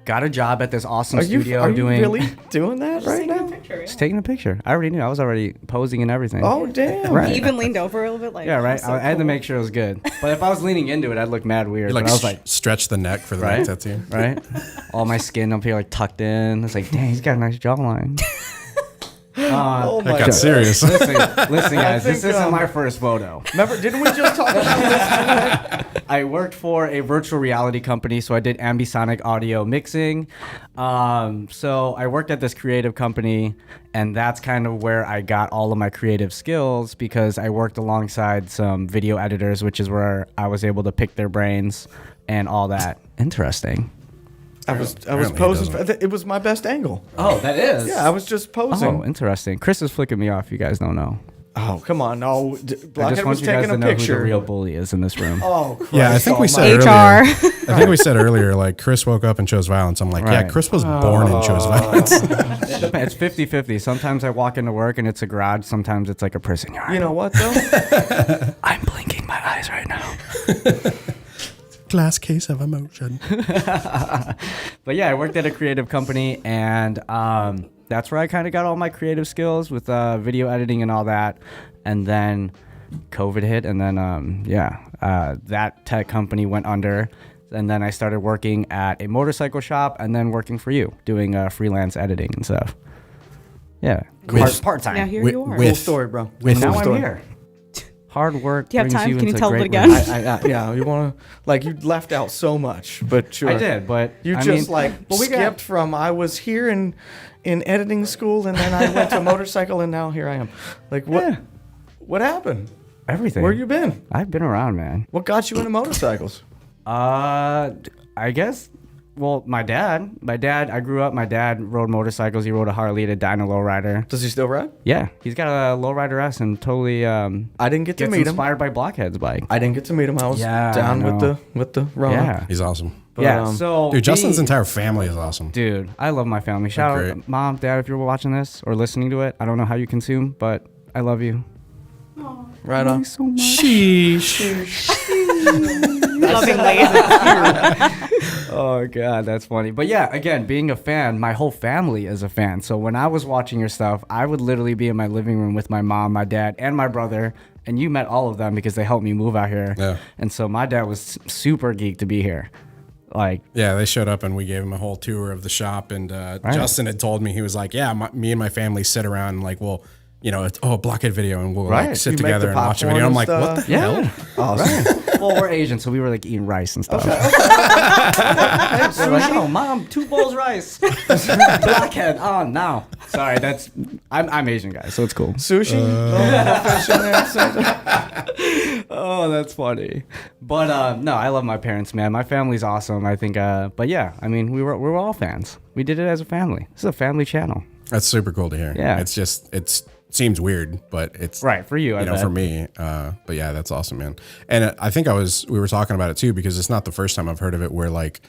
got a job at this awesome studio. Are you doing really doing that right now? Just taking a picture. I already knew. I was already posing and everything. Oh damn! Right. He even leaned over a little bit, like Yeah, right. so I had to cool. make sure it was good. But if I was leaning into it, I'd look mad weird. You like, but I was like, stretch the neck for the right, neck tattoo. right. All my skin up here like tucked in. It's like, dang, he's got a nice jawline. Oh my That got God. serious. Listen, guys, this think, isn't my first photo. Remember? Didn't we just talk about this? I worked for a virtual reality company, so I did ambisonic audio mixing. So I worked at this creative company, and that's kind of where I got all of my creative skills because I worked alongside some video editors, which is where I was able to pick their brains and all that. Interesting. I was Apparently he posing. doesn't. It was my best angle. Oh, that is? Yeah, I was just posing. Oh, interesting. Chris is flicking me off. You guys don't know. Oh, come on. No. I just Blockhead want was you guys taking to a know who picture. the real bully is in this room. Oh, Christ Yeah, I think we said almighty. earlier. HR. I think we said earlier, like Chris woke up and chose violence. I'm like, yeah, Right. Chris was born and chose violence. It's 50-50. Sometimes I walk into work and it's a garage. Sometimes it's like a prison yard. You know what, though? I'm blinking my eyes right now. Glass case of emotion. But yeah, I worked at a creative company, and that's where I kind of got all my creative skills with video editing and all that. And then COVID hit, and then that tech company went under. And then I started working at a motorcycle shop, and then working for you, doing freelance editing and stuff. Yeah, part time. Now here With- you are. with- Cool story, bro. with- Cool Now I'm story. here. Hard work. Do you have brings time? Can you into tell it great again? work. Yeah, you want to, like, you left out so much, but sure. I did, but You I just, mean, like, well, we skipped got, from I was here in editing school, and then I went to motorcycle, and now here I am. Like, what? Yeah. What happened? everything. Where you been? I've been around, man. What got you into motorcycles? I guess. Well, my dad. I grew up. My dad rode motorcycles. He rode a Harley, a Dyna lowrider. Does he still ride? Yeah, he's got a lowrider S, and totally I didn't get to gets meet him. inspired by Blockhead's bike. I didn't get to meet him. I was Yeah, I down know. with the Rona. Yeah, He's awesome. yeah. um, So, Dude, Justin's we- entire family is awesome. Dude, I love my family. Shout They're out, great. Mom, Dad, if you're watching this or listening to it. I don't know how you consume, but I love you. Right on. Thanks so much. Sheesh. Lovingly. Oh God, that's funny. But yeah, again, being a fan, my whole family is a fan. So when I was watching your stuff, I would literally be in my living room with my mom, my dad, and my brother. And you met all of them because they helped me move out here. Yeah. And so my dad was super geeked to be here. Like, Yeah, they showed up and we gave him a whole tour of the shop. And Justin had told me, he was like, yeah, me and my family sit around and like, well, you know, it's a Blockhead video and we'll like Right. sit You make together the and watch a popcorn video. I'm and like, what the stuff. hell? Awesome. well, we're Asian, so we were like eating rice and stuff. They're like, oh, Mom, 2 bowls rice. Blockhead on now. Sorry, I'm Asian, guys, so it's cool. Sushi? Fish in there at the same time? Oh, that's funny. But no, I love my parents, man. My family's awesome. I think. But yeah, I mean, we were all fans. We did it as a family. This is a family channel. That's super cool to hear. Yeah. It's just, seems weird, but it's Right for you, I you know, bet. for me. But yeah, that's awesome, man. And I think we were talking about it too, because it's not the first time I've heard of it where like,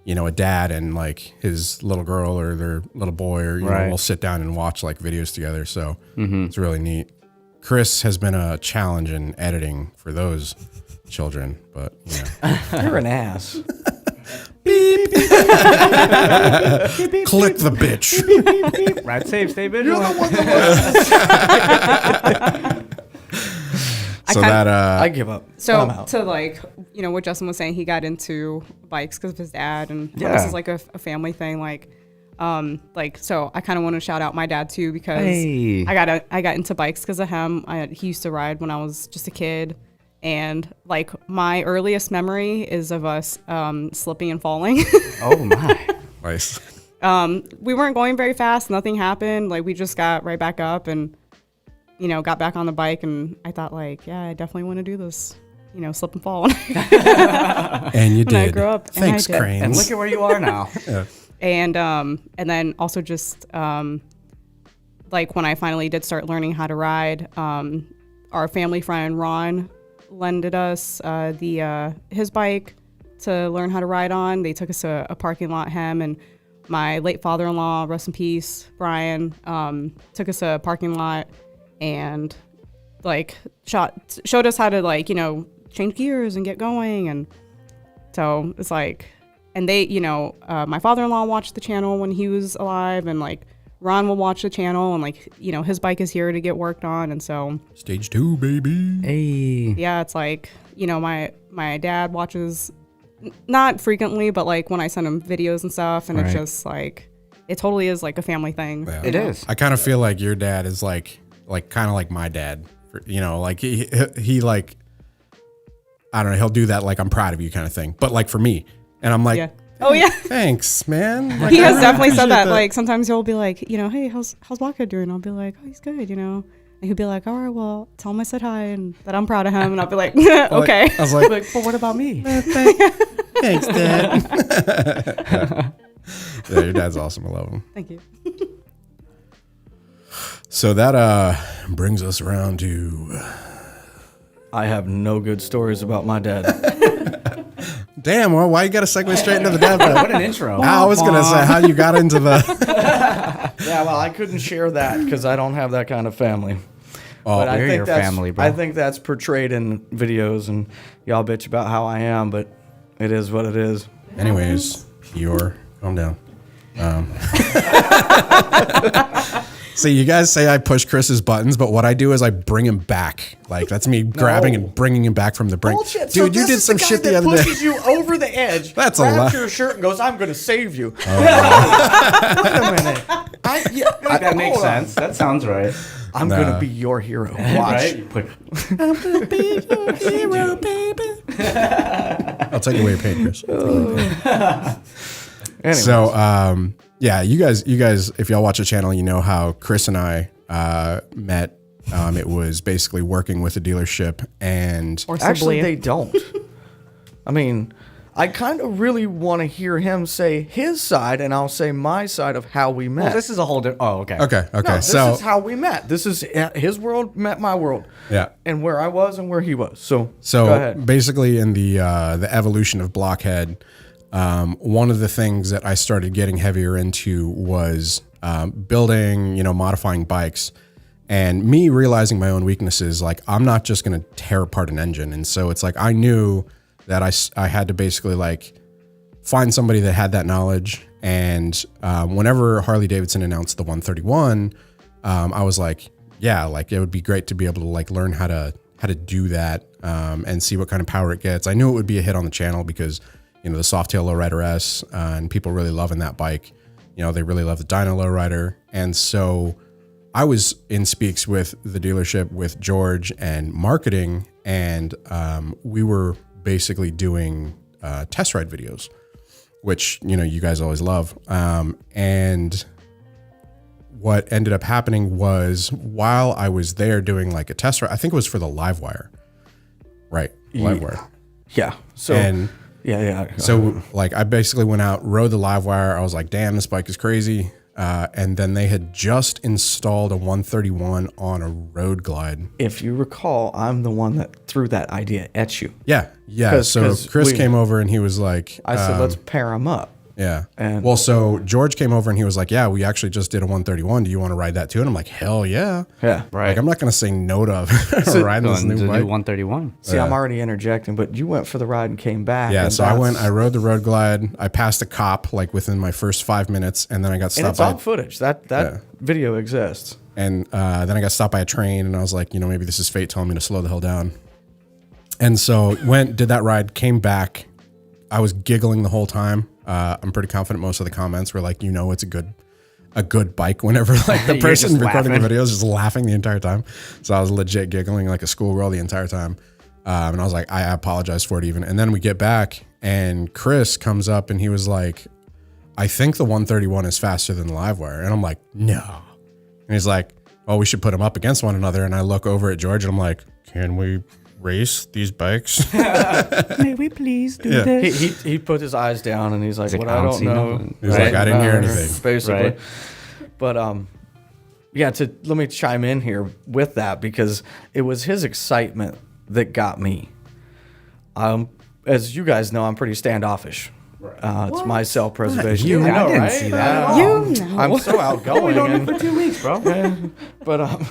you know, a dad and like his little girl or their little boy or, you know, Right. will sit down and watch like videos together. So it's really neat. Chris has been a challenge in editing for those children, but you know. You're an ass. Click the bitch. Ride safe, stay vigilant. So kind- I give up. I'm So out. to like, you know, what Justin was saying, he got into bikes because of his dad, and Yeah. this is like a family thing. Like, Like, so I kind of want to shout out my dad too, because Hey. I got into bikes because of him. He used to ride when I was just a kid. And like my earliest memory is of us slipping and falling. Oh my. Nice. We weren't going very fast. Nothing happened. Like, we just got right back up and, you know, got back on the bike. And I thought, like, yeah, I definitely want to do this, you know, slip and fall. And you did. When I grew up. And Thanks, I did. Cranes. And look at where you are now. Yeah. And then also just like when I finally did start learning how to ride, our family friend Ron lended us his bike to learn how to ride on. They took us to a parking lot. Him and my late father-in-law, rest in peace, Brian, took us to a parking lot and like showed us how to, like, you know, change gears and get going. And so it's like, and they, you know, my father-in-law watched the channel when he was alive, and like Ron will watch the channel, and like, you know, his bike is here to get worked on. And so Stage 2, baby. Hey. yeah, it's like, you know, my dad watches, not frequently, but like when I send him videos and stuff, and it's Right. just like, it totally is like a family thing. Yeah. It is. I kind of feel like your dad is like kind of like my dad. You know, like he like, I don't know, he'll do that like, I'm proud of you kind of thing. But like for me, and I'm like, Yeah. Oh yeah. thanks, man. Like, He I has really definitely said appreciate that. Like sometimes he'll be like, you know, hey, how's Blockhead doing? I'll be like, oh, he's good, you know. And he'll be like, all right, well, tell him I said hi and that I'm proud of him. And I'll be like, okay. I was like, Like, but what about me? thanks, Dad. Yeah, your dad's awesome. I love him. Thank you. So that brings us around to, I have no good stories about my dad. damn, well, why you got to segue straight into the dad? What an intro. I was going to say how you got into the, Yeah, well, I couldn't share that because I don't have that kind of family. But I we're think your that's, family, bro. I think that's portrayed in videos, and y'all bitch about how I am, but it is what it is. anyways, calm down. See, you guys say I push Chris's buttons, but what I do is I bring him back. Like, that's me grabbing and bringing him back from the brink. Bullshit. Dude, So you this did is some the guy shit the that other day. pushes you over the edge. That's a grabs lot. your shirt and goes, I'm going to save you. Oh. Wait a minute. That makes hold on. sense. That sounds right. I'm Nah. going to be your hero. Watch. Right? You put- Hero, baby. I'll take away your pain, Chris. Anyway, So, yeah, you guys, if y'all watch the channel, you know how Chris and I met. It was basically working with a dealership, and Or actually, Sibley. they don't. I mean, I kind of really want to hear him say his side, and I'll say my side of how we met. Well, this is a whole different. Oh, okay. okay. No, this So, is how we met. This is his world met my world. yeah. And where I was and where he was. So go So ahead. basically, in the evolution of Blockhead, one of the things that I started getting heavier into was building, modifying bikes, and me realizing my own weaknesses. Like, I'm not just going to tear apart an engine, and so it's like I knew that I had to basically like find somebody that had that knowledge. And whenever Harley-Davidson announced the 131, I was like, yeah, like it would be great to be able to like learn how to do that and see what kind of power it gets. I knew it would be a hit on the channel because, the Softail Lowrider S and people really loving that bike. They really love the Dyna Lowrider. And so I was in speaks with the dealership with George and marketing, and we were basically doing test ride videos, which, you guys always love. And what ended up happening was while I was there doing like a test ride, I think it was for the Livewire, right? Livewire. Yeah. So And yeah. so like I basically went out, rode the Livewire. I was like, damn, this bike is crazy. And then they had just installed a 131 on a road glide. If you recall, I'm the one that threw that idea at you. Yeah. 'Cause Chris we- came over and he was like, I said, let's pair them up. yeah. And- Well, so George came over and he was like, yeah, we actually just did a 131. Do you want to ride that too? And I'm like, hell yeah. Yeah. Right. Like, I'm not going to say no to riding this The new new bike. 131. See, I'm already interjecting, but you went for the ride and came back. Yeah, and so I that's- rode the road glide. I passed a cop like within my first 5 minutes, and then I got And stopped it's by on footage. That video exists. and then I got stopped by a train, and I was like, maybe this is fate telling me to slow the hell down. And so did that ride, came back. I was giggling the whole time. I'm pretty confident most of the comments were like, it's a good bike whenever like the person recording the video is just laughing the entire time. So I was legit giggling like a schoolgirl the entire time. And I was like, I apologize for it even. And then we get back and Chris comes up and he was like, I think the 131 is faster than the Livewire. And I'm like, no. And he's like, oh, we should put them up against one another. And I look over at George and I'm like, can we race these bikes? May we please do this? He put his eyes down and he's like, what, I don't know. He's like, I didn't hear anything. Basically. Right. But let me chime in here with that because it was his excitement that got me. As you guys know, I'm pretty standoffish. It's my self-preservation. I didn't see that. I'm so outgoing. Only for 2 weeks, bro. But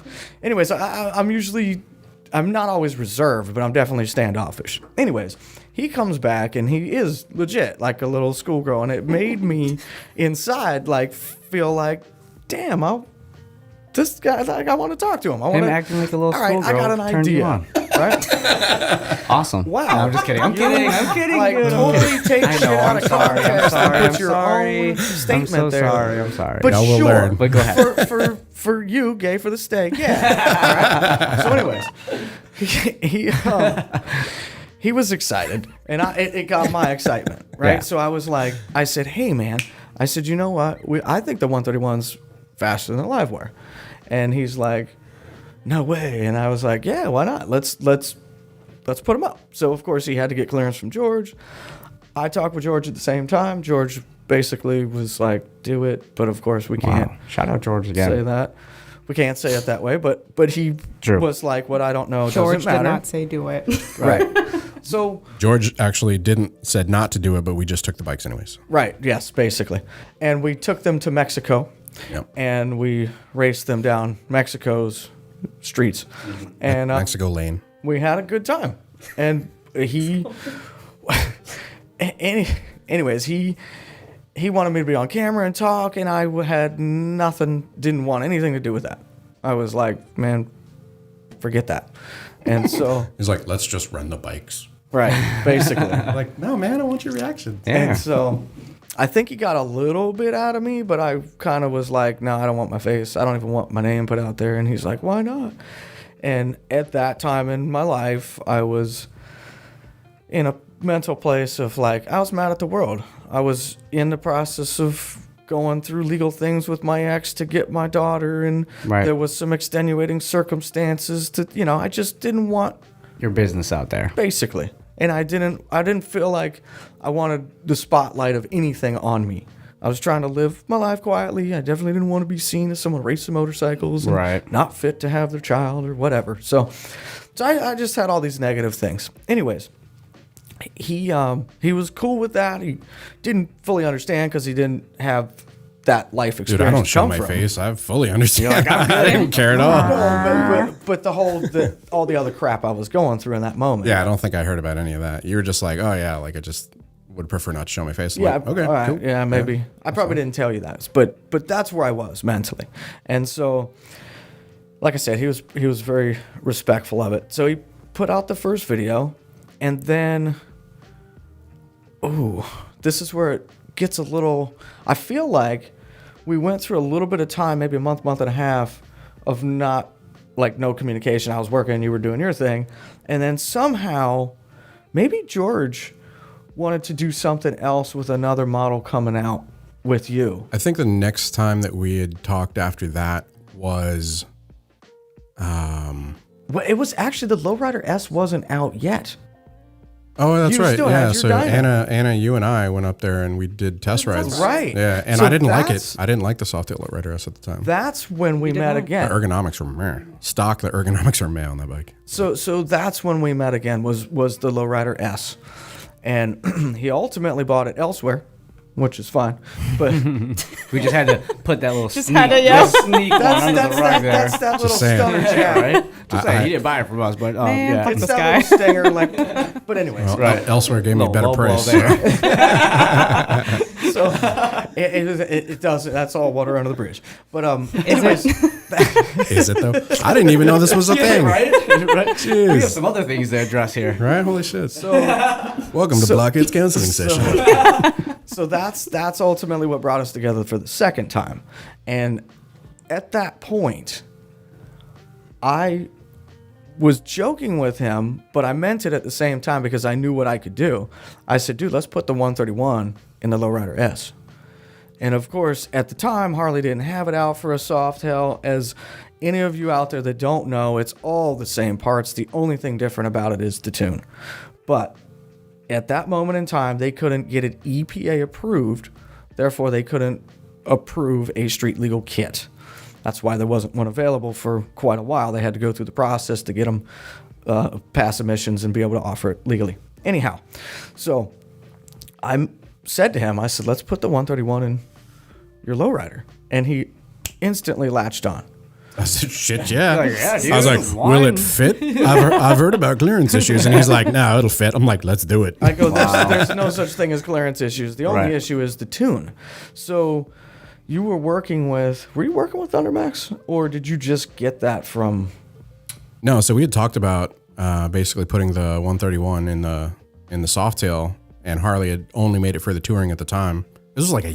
anyways, I'm not always reserved, but I'm definitely standoffish. Anyways, he comes back and he is legit like a little schoolgirl, and it made me inside like feel like, damn, this guy, like, I want to talk to him. Him acting like a little schoolgirl. I got an idea. Right? Awesome. Wow. No, I'm just kidding. I'm kidding. Like, totally take shit out of context and put your own I'm statement so there. I'm sorry. But We'll sure, learn. But go ahead. for you, gay for the steak, yeah. All right. So anyways, he was excited, and it got my excitement, right? Yeah. So I was like, I said, hey man, I said, you know what? I think the 131's faster than the Livewire, and he's like, no way. And I was like, yeah, why not? Let's put him up. So of course he had to get clearance from George. I talked with George at the same time. George basically was like, do it, but of course we can't. Wow. Shout out George again. Say that. We can't say it that way, but he was like, what I don't know George doesn't matter. did not say do it. Right. So George actually said not to do it, but we just took the bikes anyways. right, yes, basically. And we took them to Mexico. Yep. And we raced them down Mexico's streets. And Mexico Lane. we had a good time. And he anyways, he wanted me to be on camera and talk, and I had didn't want anything to do with that. I was like, man, forget that. And so He's like, let's just run the bikes. right, basically. Like, no, man, I want your reaction. Yeah. And so I think he got a little bit out of me, but I kind of was like, no, I don't want my face. I don't even want my name put out there. And he's like, why not? And at that time in my life, I was in a mental place of like, I was mad at the world. I was in the process of going through legal things with my ex to get my daughter, and there was some extenuating circumstances to, I just didn't want Your business out there. basically. And I didn't feel like I wanted the spotlight of anything on me. I was trying to live my life quietly. I definitely didn't want to be seen as someone racing motorcycles and not fit to have their child or whatever. So I just had all these negative things. Anyways, he was cool with that. He didn't fully understand because he didn't have that life experience. Dude, I don't to show come my from. face. I fully understand. I didn't care at all. No, but all the other crap I was going through in that moment. Yeah, I don't think I heard about any of that. You were just like, oh yeah, like I just would prefer not to show my face. Yeah. Like, okay. All right, Cool. yeah, maybe. Yeah, I probably didn't tell you that, but that's where I was mentally, and so, like I said, he was very respectful of it. So he put out the first video, and then, this is where it gets a little. I feel like we went through a little bit of time, maybe a month and a half, of no communication. I was working, you were doing your thing, and then somehow, maybe George wanted to do something else with another model coming out with you. I think the next time that we had talked after that was, Well, it was actually the Lowrider S wasn't out yet. oh, that's You right. still Yeah. had your So Dyna. Anna, you and I went up there and we did test rides. Right. Yeah. And So I didn't like it. that's- I didn't like the soft tail Rider S at the time. That's when we met The again. ergonomics were meh. Stock, the ergonomics are meh on that bike. So that's when we met again, was the Lowrider S. And he ultimately bought it elsewhere, which is fine. But We just had to put that little Just sneak, had to, yeah. sneak one under the rug there. that's that little saying. stunner Yeah, jab. right? Just saying, he didn't buy it from us, but Man, yeah. fuck It's this that guy. little stinger, like. But anyways, Well, elsewhere gave me a better Low blow price. there. so it doesn't. That's all water under the bridge. But anyways, Is it though? I didn't even know this was a thing. Right? Jeez. We have some other things to address here. Right? Holy shit. Welcome to Blockhead's counseling session. So that's ultimately what brought us together for the second time. And at that point, I was joking with him, but I meant it at the same time because I knew what I could do. I said, dude, let's put the 131 in the Lowrider S. And of course, at the time, Harley didn't have it out for a Softail. As any of you out there that don't know, it's all the same parts. The only thing different about it is the tune. But at that moment in time, they couldn't get it EPA approved. Therefore, they couldn't approve a street legal kit. That's why there wasn't one available for quite a while. They had to go through the process to get them pass emissions and be able to offer it legally. Anyhow, so I said to him, I said, let's put the 131 in your lowrider. And he instantly latched on. I said, shit, yeah. Like, yeah, dude, I was like, will it fit? I've heard about clearance issues. And he's like, no, it'll fit. I'm like, let's do it. I go, there's no such thing as clearance issues. The only issue is the tune. So you were you working with Thundermax, or did you just get that from? No, so we had talked about basically putting the 131 in the Softail, and Harley had only made it for the touring at the time. This was like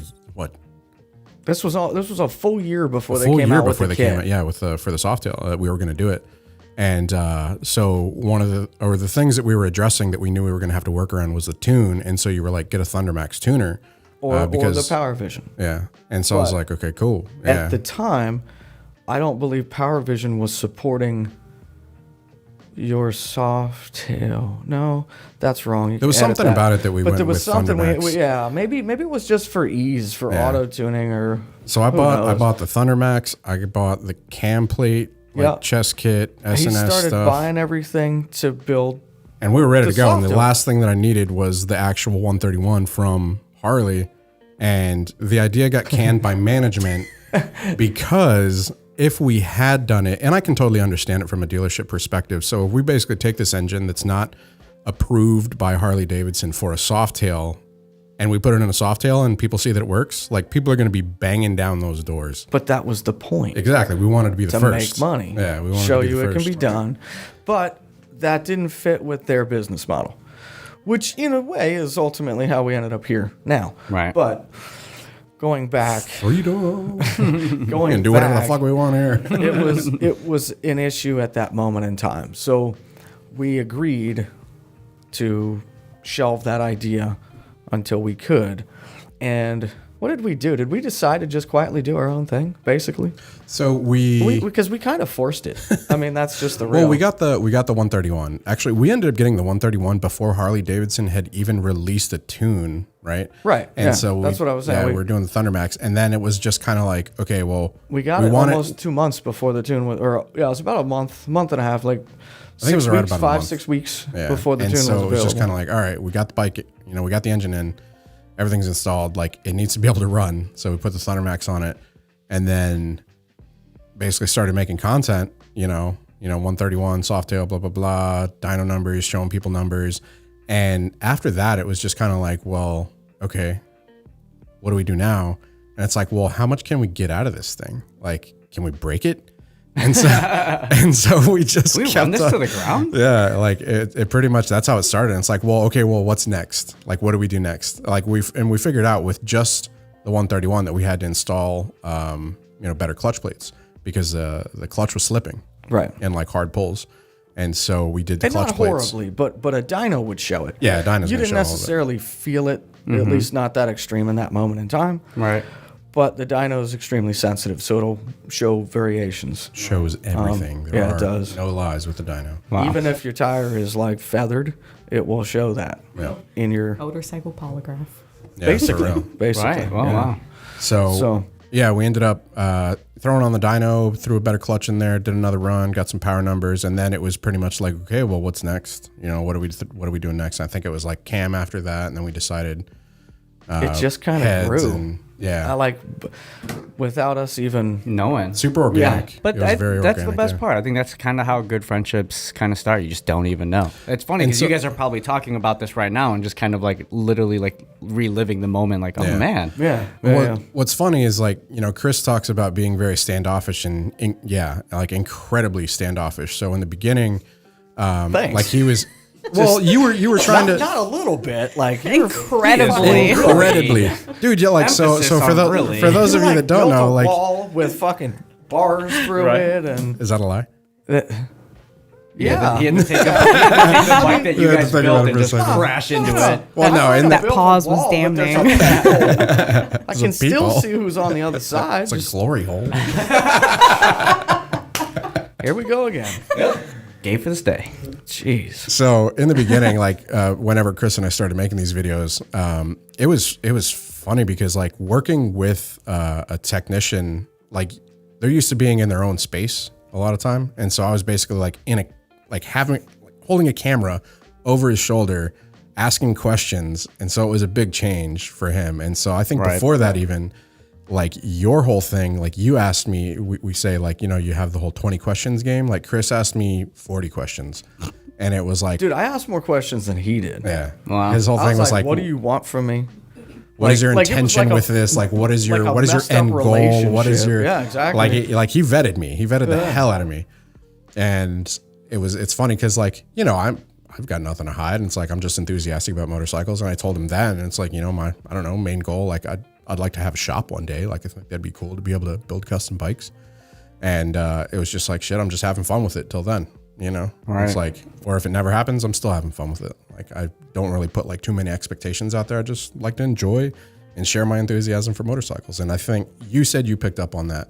This was a full year before they came out with the kit. For the Softail, we were going to do it. And so one of the things that we were addressing that we knew we were going to have to work around was the tune. And so you were like, get a Thundermax tuner. Or the Power Vision. Yeah. And so I was like, okay, cool. Yeah. At the time, I don't believe Power Vision was supporting your Softail. No, that's wrong. There was something about it that we went with. But there was something maybe it was just for ease, for auto tuning, or so I bought the Thundermax, I bought the cam plate, chest kit, SNS stuff. He started buying everything to build. And we were ready to go. And the last thing that I needed was the actual 131 from Harley. And the idea got canned by management because if we had done it, and I can totally understand it from a dealership perspective. So if we basically take this engine that's not approved by Harley-Davidson for a Softail, and we put it in a Softail and people see that it works, like people are going to be banging down those doors. But that was the point. Exactly. We wanted to be the first. To make money. Yeah, we wanted show to be you the it first. can be done. But that didn't fit with their business model, which in a way is ultimately how we ended up here now. Right. But going back, freedom. We can do whatever the fuck we want here. it was an issue at that moment in time. So we agreed to shelve that idea until we could. And what did we do? Did we decide to just quietly do our own thing, basically? So because we kind of forced it. I mean, that's just the real. Well, we got the 131. Actually, we ended up getting the 131 before Harley-Davidson had even released a tune, right? Right. And so that's what I was saying. Yeah, we were doing the Thundermax, and then it was just kind of like, okay, well, we got it almost 2 months before the tune was, or it was about a month and a half, like I think it was around about 5, 6 weeks before the tune was available. So it was just kind of like, all right, we got the bike, we got the engine in, everything's installed, like it needs to be able to run. So we put the Thundermax on it, and then basically started making content, 131, Softail, blah, blah, blah, dyno numbers, showing people numbers. And after that, it was just kind of like, well, okay, what do we do now? And it's like, well, how much can we get out of this thing? Like, can we break it? And so we just run this to the ground. Yeah, like it pretty much, that's how it started. And it's like, well, okay, well, what's next? Like, what do we do next? Like we figured out with just the 131 that we had to install, better clutch plates because the clutch was slipping, right, and like hard pulls. And so we did the and clutch not plates. Horribly, but a dyno would show it. Yeah, a dyno's you gonna didn't show necessarily feel it, at least not that extreme in that moment in time. Right. But the dyno is extremely sensitive, so it'll show variations. Shows everything. There it does. No lies with the dyno. Wow. Even if your tire is like feathered, it will show that in your motorcycle polygraph. Yeah, basically. for real. Basically. Right. Well, wow. So yeah, we ended up throwing on the dyno, threw a better clutch in there, did another run, got some power numbers, and then it was pretty much like, okay, well, what's next? What are we doing next? I think it was like cam after that, and then we decided it just kind of grew. And, yeah. I like, without us even knowing. Super organic. But It was very that's the organic, best yeah. part. I think that's kind of how good friendships kind of start. You just don't even know. It's funny And because so- you guys are probably talking about this right now and just kind of like literally like reliving the moment. Like, oh Yeah. man. What's funny is like, Chris talks about being very standoffish and like incredibly standoffish. So in the beginning, Thanks. like he was, well, you were trying not a little bit, like Incredibly. incredibly, dude. Yeah, like so Emphasis for on really. for those of you that don't know, like, wall with fucking bars through it, and is that a lie? yeah. He had to take a bike that you You had to guys think built about it and for a just second. crash into it. Well, no, in That the, pause was damning. I can a still peephole. see who's on the other side. it's a Just- glory hole. here we go again. Gay for this day. Jeez. So in the beginning, like whenever Chris and I started making these videos, it was funny because like working with a technician, like they're used to being in their own space a lot of time, and so I was basically like holding a camera over his shoulder, asking questions, and so it was a big change for him. And so I think before that even. Like your whole thing, like you asked me, we say like, you have the whole 20 questions game. Like Chris asked me 40 questions and it was like, Dude, I asked more questions than he did. yeah, Wow. his whole I thing was like, what do you want from me? what is your Like, it was intention like a- with this? Like, what is your, like a what is your messed up end goal? What is relationship. your, Yeah, exactly. Like he vetted me. He vetted the hell out of me. And it's funny cause like, I've got nothing to hide. And it's like, I'm just enthusiastic about motorcycles. And I told him that, and it's like, my, I don't know, main goal, like I'd like to have a shop one day. Like I think that'd be cool to be able to build custom bikes. And it was just like, shit, I'm just having fun with it till then, Right. It's like, or if it never happens, I'm still having fun with it. Like I don't really put like too many expectations out there. I just like to enjoy and share my enthusiasm for motorcycles. And I think you said you picked up on that.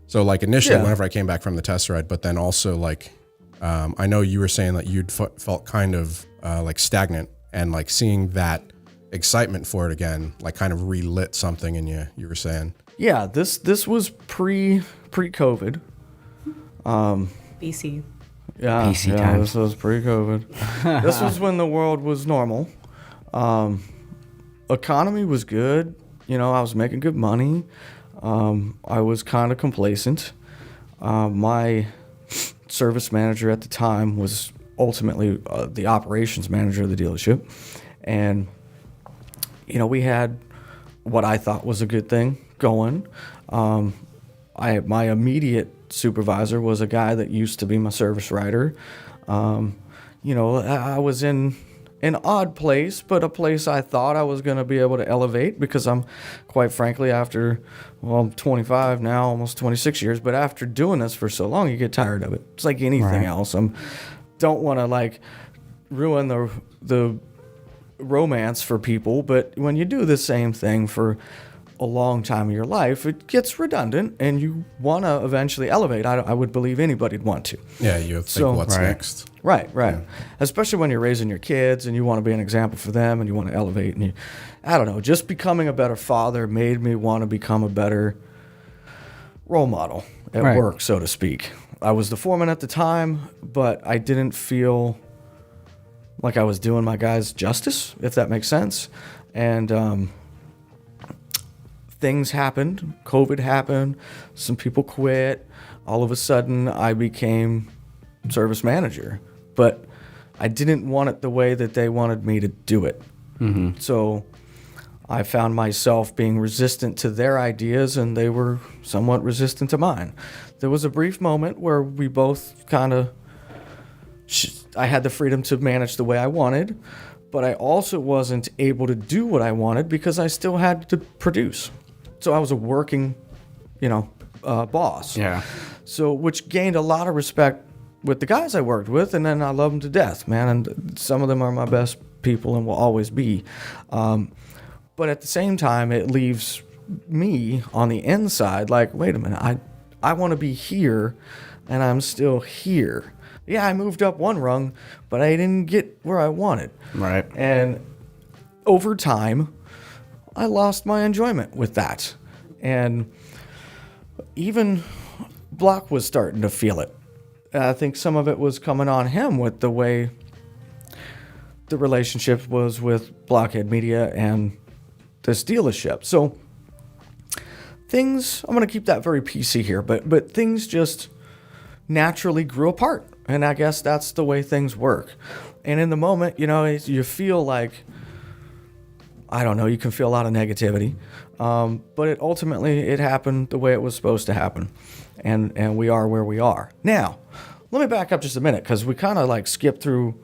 So like initially, whenever I came back from the test ride, but then also like, I know you were saying that you'd felt kind of like stagnant, and like seeing that excitement for it again, like kind of relit something in you were saying. Yeah, this was pre-COVID. BC. Yeah, PC times. this was pre-COVID. This was when the world was normal. Economy was good. I was making good money. I was kind of complacent. My service manager at the time was ultimately the operations manager of the dealership. And, we had what I thought was a good thing going. My immediate supervisor was a guy that used to be my service writer. I was in an odd place, but a place I thought I was going to be able to elevate, because I'm, quite frankly, I'm 25 now, almost 26 years, but after doing this for so long, you get tired of it. It's like anything else. Don't want to like ruin the romance for people, but when you do the same thing for a long time of your life, it gets redundant, and you want to eventually elevate. I would believe anybody'd want to. Yeah, you think what's next. Right. Yeah. Especially when you're raising your kids and you want to be an example for them and you want to elevate. And I don't know, just becoming a better father made me want to become a better role model at work, so to speak. I was the foreman at the time, but I didn't feel like I was doing my guys justice, if that makes sense. And things happened. COVID happened. Some people quit. All of a sudden, I became service manager. But I didn't want it the way that they wanted me to do it. Mm-hmm. So I found myself being resistant to their ideas, and they were somewhat resistant to mine. There was a brief moment where we both kind of... I had the freedom to manage the way I wanted, but I also wasn't able to do what I wanted because I still had to produce. So I was a working, boss. Yeah. So, which gained a lot of respect with the guys I worked with, and then I love them to death, man. And some of them are my best people and will always be. But at the same time, it leaves me on the inside like, wait a minute, I want to be here, and I'm still here. Yeah, I moved up one rung, but I didn't get where I wanted. Right. And over time, I lost my enjoyment with that. And even Block was starting to feel it. I think some of it was coming on him with the way the relationship was with Blockhead Media and dealership. So things, I'm going to keep that very PC here, but things just naturally grew apart. And I guess that's the way things work. And in the moment, you feel like, I don't know, you can feel a lot of negativity. But ultimately, it happened the way it was supposed to happen. And we are where we are. Now, let me back up just a minute, because we kind of like skipped through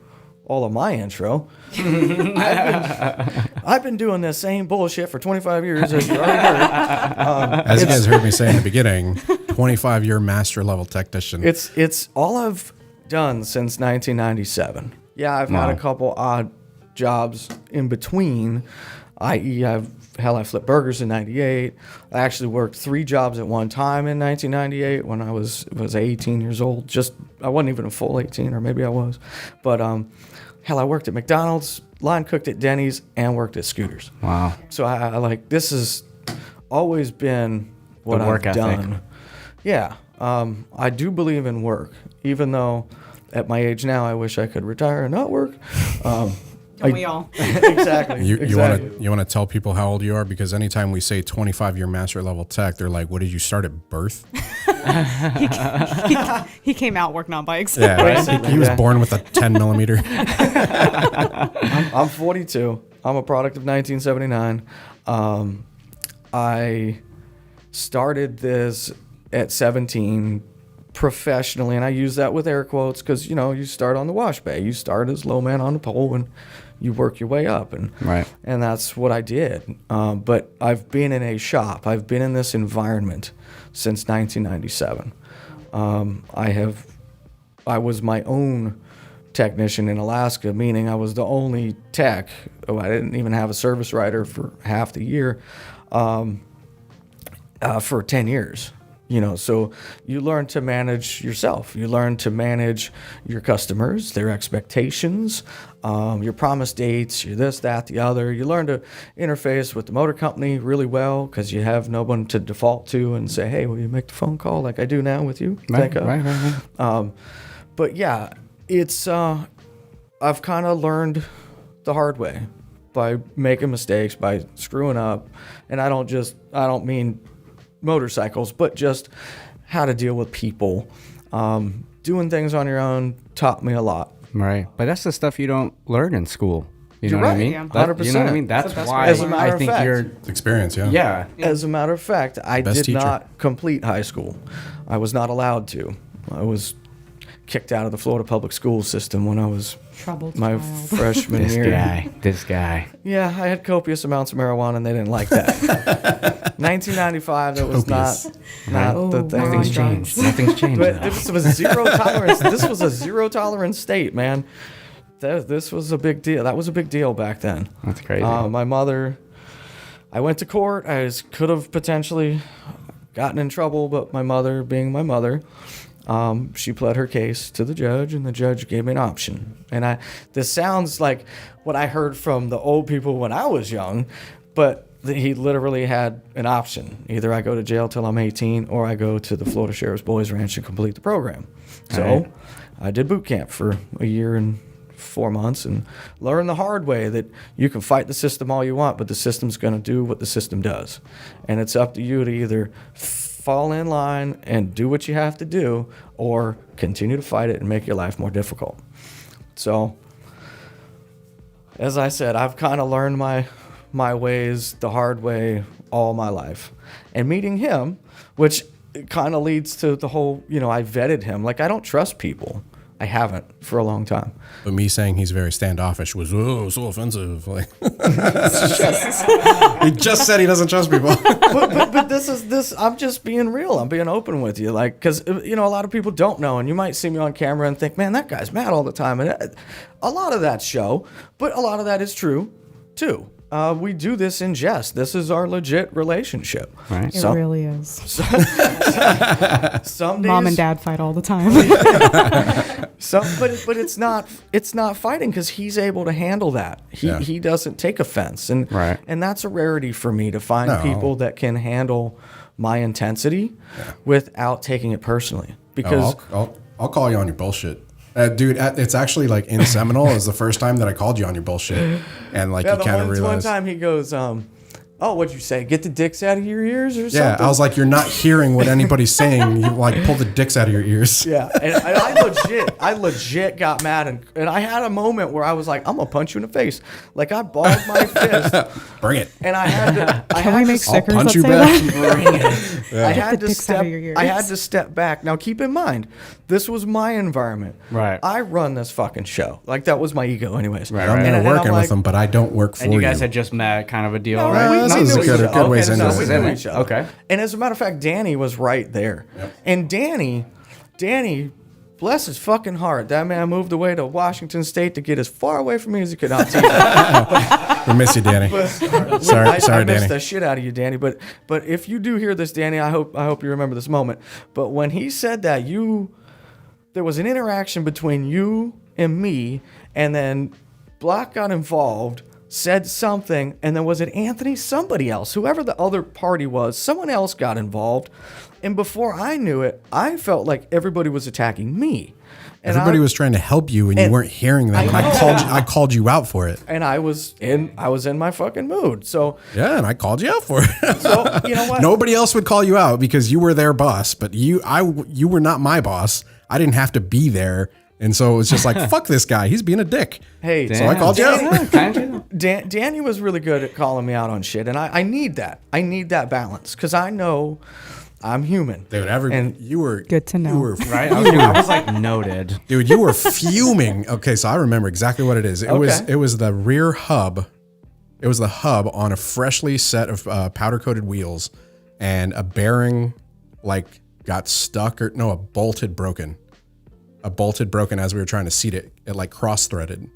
all of my intro. I've been doing this same bullshit for 25 years, as you already heard. As you guys heard me say in the beginning, 25-year master level technician. It's all I've done since 1997. Yeah, I've had a couple odd jobs in between, i.e. I flipped burgers in 98. I actually worked 3 jobs at one time in 1998 when I was 18 years old. I wasn't even a full 18, or maybe I was. But I worked at McDonald's, line cooked at Denny's, and worked at Scooters. Wow. So I like, this has always been what The work I've ethic. done. Yeah. I do believe in work, even though at my age now, I wish I could retire and not work. Don't we all? Exactly. You want to tell people how old you are? Because anytime we say 25-year master level tech, they're like, what, did you start at birth? He came out working on bikes. Yeah, he was born with a 10 millimeter. I'm 42. I'm a product of 1979. I started this at 17 professionally, and I use that with air quotes because, you start on the wash bay. You start as low man on the pole, and you work your way up. And that's what I did. But I've been in a shop. I've been in this environment since 1997. I was my own technician in Alaska, meaning I was the only tech. I didn't even have a service writer for half the year for 10 years. So you learn to manage yourself. You learn to manage your customers, their expectations, your promise dates, your this, that, the other. You learn to interface with the motor company really well because you have no one to default to and say, hey, will you make the phone call like I do now with you? Right. But yeah, it's I've kind of learned the hard way by making mistakes, by screwing up. And I don't mean motorcycles, but just how to deal with people. Doing things on your own taught me a lot. Right. But that's the stuff you don't learn in school. You know You're what I right. mean? Yeah. 100%. You know what I mean? That's That's why As a matter I of think fact. you're... It's experience, yeah. Yeah. As a matter of fact, I Best did teacher. not complete high school. I was not allowed to. I was kicked out of the Florida public school system when I was Troubled my child. freshman This year. guy. Yeah, I had copious amounts of marijuana and they didn't like that. 1995, that was not the thing. Nothing's changed. Nothing's changed. But this was zero tolerance. This was a zero tolerance state, man. This was a big deal. That was a big deal back then. That's crazy. My mother, I went to court. I could have potentially gotten in trouble, but my mother, being my mother, she pled her case to the judge, and the judge gave me an option. And this sounds like what I heard from the old people when I was young, but he literally had an option. Either I go to jail till I'm 18, or I go to the Florida Sheriff's Boys Ranch and complete the program. So right. I did boot camp for a year and 4 months and learned the hard way that you can fight the system all you want, but the system's going to do what the system does. And it's up to you to either fall in line and do what you have to do, or continue to fight it and make your life more difficult. So, as I said, I've kind of learned my ways the hard way all my life. And meeting him, which kind of leads to the whole, I vetted him. Like, I don't trust people. I haven't for a long time. But me saying he's very standoffish was, so offensive. Like, he just said he doesn't trust people. but this. I'm just being real. I'm being open with you, like, because a lot of people don't know, and you might see me on camera and think, man, that guy's mad all the time, and a lot of that's show, but a lot of that is true too. We do this in jest. This is our legit relationship. Right. It really is. Some days, Mom and Dad fight all the time. but it's not fighting because he's able to handle that. He doesn't take offense, and Right. and that's a rarity for me to find No. people that can handle my intensity without taking it personally. Because I'll call you on your bullshit. Dude, it's actually like in Seminole is the first time that I called you on your bullshit. And like you kind of one realize. time he goes, Oh, what'd you say? Get the dicks out of your ears or something? Yeah, I was like, you're not hearing what anybody's saying. You like pull the dicks out of your ears. Yeah, and I legit got mad, and I had a moment where I was like, I'm gonna punch you in the face. Like I balled my fist. Bring it. And I had to. Can we make stickers punch that you say back. that? Bring it. Yeah. I had the to dicks out step. of your ears. I had to step back. Now keep in mind, this was my environment. Right. I run this fucking show. Like that was my ego, anyways. Right, I'm right. there And working I'm with like, them, but I don't work for And you. you guys had just met, kind of a deal, No, right? we this knew is a each good other. ways Okay, into so it. we knew each other. Okay. And as a matter of fact, Danny was right there. Yep. And Danny, bless his fucking heart, that man moved away to Washington State to get as far away from me as he could. Not We miss you, Danny. Sorry, I Danny. missed the shit out of you, Danny. But if you do hear this, Danny, I hope you remember this moment. But when he said that, there was an interaction between you and me, and then Block got involved, said something, and then was it Anthony? Somebody else, whoever the other party was, someone else got involved. And before I knew it, I felt like everybody was attacking me. And Everybody was trying to help you, and you weren't hearing them. And I called you out for it. And I was in my fucking mood. So Yeah, and I called you out for it. so you know what? Nobody else would call you out because you were their boss, but you were not my boss. I didn't have to be there, and so it was just like, fuck this guy. He's being a dick. Hey, So I called you out. Yeah, kind of. Danny was really good at calling me out on shit, and I need that. I need that balance because I know I'm human. Dude, you were Good to know. You were Right? I was like, noted. Dude, you were fuming. Okay, so I remember exactly what it is. It was the rear hub. It was the hub on a freshly set of powder coated wheels, and a bearing like got stuck a bolt had broken. A bolt had broken as we were trying to seat it. It like cross threaded,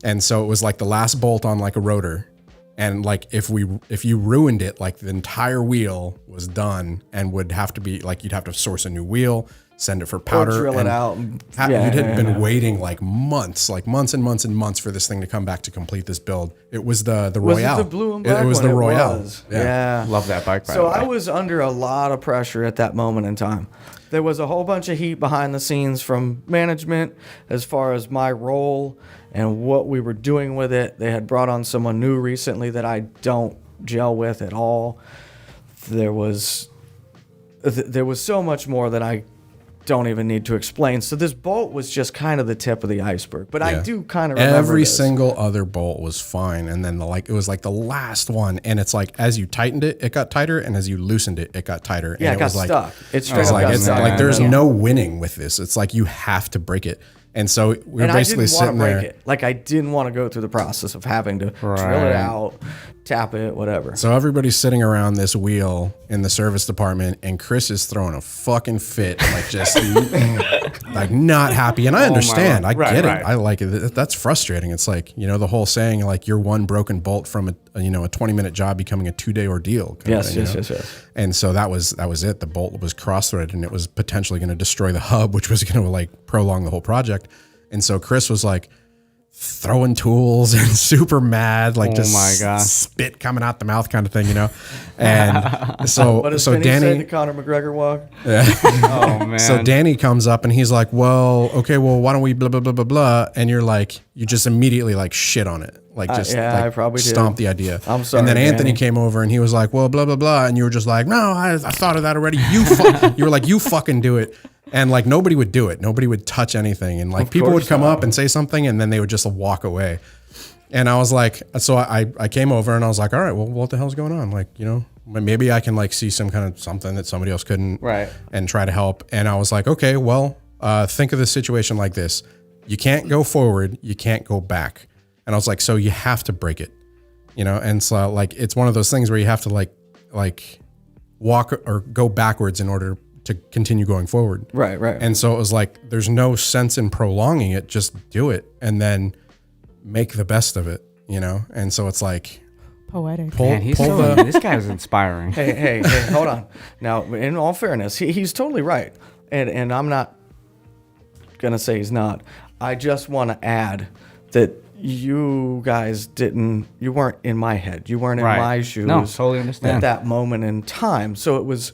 and so it was like the last bolt on like a rotor. And like if you ruined it, like the entire wheel was done and would have to be like, you'd have to source a new wheel, send it for powder, Or drill it and out. You'd had been waiting like months and months for this thing to come back to complete this build. It was the Was Royale. it the blue and black It was one? the Royale. Was. Yeah. Yeah. Love that bike, by So the way. I was under a lot of pressure at that moment in time. There was a whole bunch of heat behind the scenes from management as far as my role and what we were doing with it. They had brought on someone new recently that I don't gel with at all. There was so much more that I don't even need to explain. So this bolt was just kind of the tip of the iceberg. But I Yeah. do kind of remember Every this. single other bolt was fine, and then it was like the last one, and it's like as you tightened it, it got tighter, and as you loosened it, it got tighter. Yeah, and it got was like, stuck. It straight It's up like got it's stuck. like there's Yeah. no winning with this. It's like you have to break it, and so we were And basically I didn't want sitting to break there. it. Like I didn't want to go through the process of having to drill Right. it out, tap it, whatever. So everybody's sitting around this wheel in the service department, and Chris is throwing a fucking fit, like just like not happy. And I understand, I Right, get right. it. I like it. That's frustrating. It's like, the whole saying, like you're one broken bolt from a 20-minute job becoming a 2-day ordeal. kind of Yes, thing, yes. And so that was it. The bolt was cross-threaded, and it was potentially going to destroy the hub, which was going to like prolong the whole project. And so Chris was like throwing tools and super mad, like just my gosh. spit coming out the mouth kind of thing, And so What does so Vinny say Danny to Conor McGregor walk? Oh, man. so Danny comes up and he's like, well, why don't we blah blah blah blah blah, and you're like, you just immediately like shit on it, like just yeah, like I probably did. stomp the idea. I'm sorry, And then Anthony Danny. came over and he was like, well, blah blah blah, and you were just like, no, I thought of that already. You were like, you fucking do it. And like nobody would do it. Nobody would touch anything. And like people would course come not. up and say something, and then they would just walk away. And I was like, so I came over and I was like, all right, well, what the hell's going on? Like, maybe I can like see some kind of something that somebody else couldn't, Right. and try to help. And I was like, okay, well, think of the situation like this. You can't go forward. You can't go back. And I was like, so you have to break it, And so like, it's one of those things where you have to like walk or go backwards in order to continue going forward. Right. And so it was like, there's no sense in prolonging it. Just do it and then make the best of it, And so it's like, Poetic. Man, this guy is inspiring. hey, hold on. Now, in all fairness, he's totally right. And I'm not going to say he's not. I just want to add that you guys you weren't in my head. You weren't in Right. my shoes. No, totally understand. At that moment in time. So it was,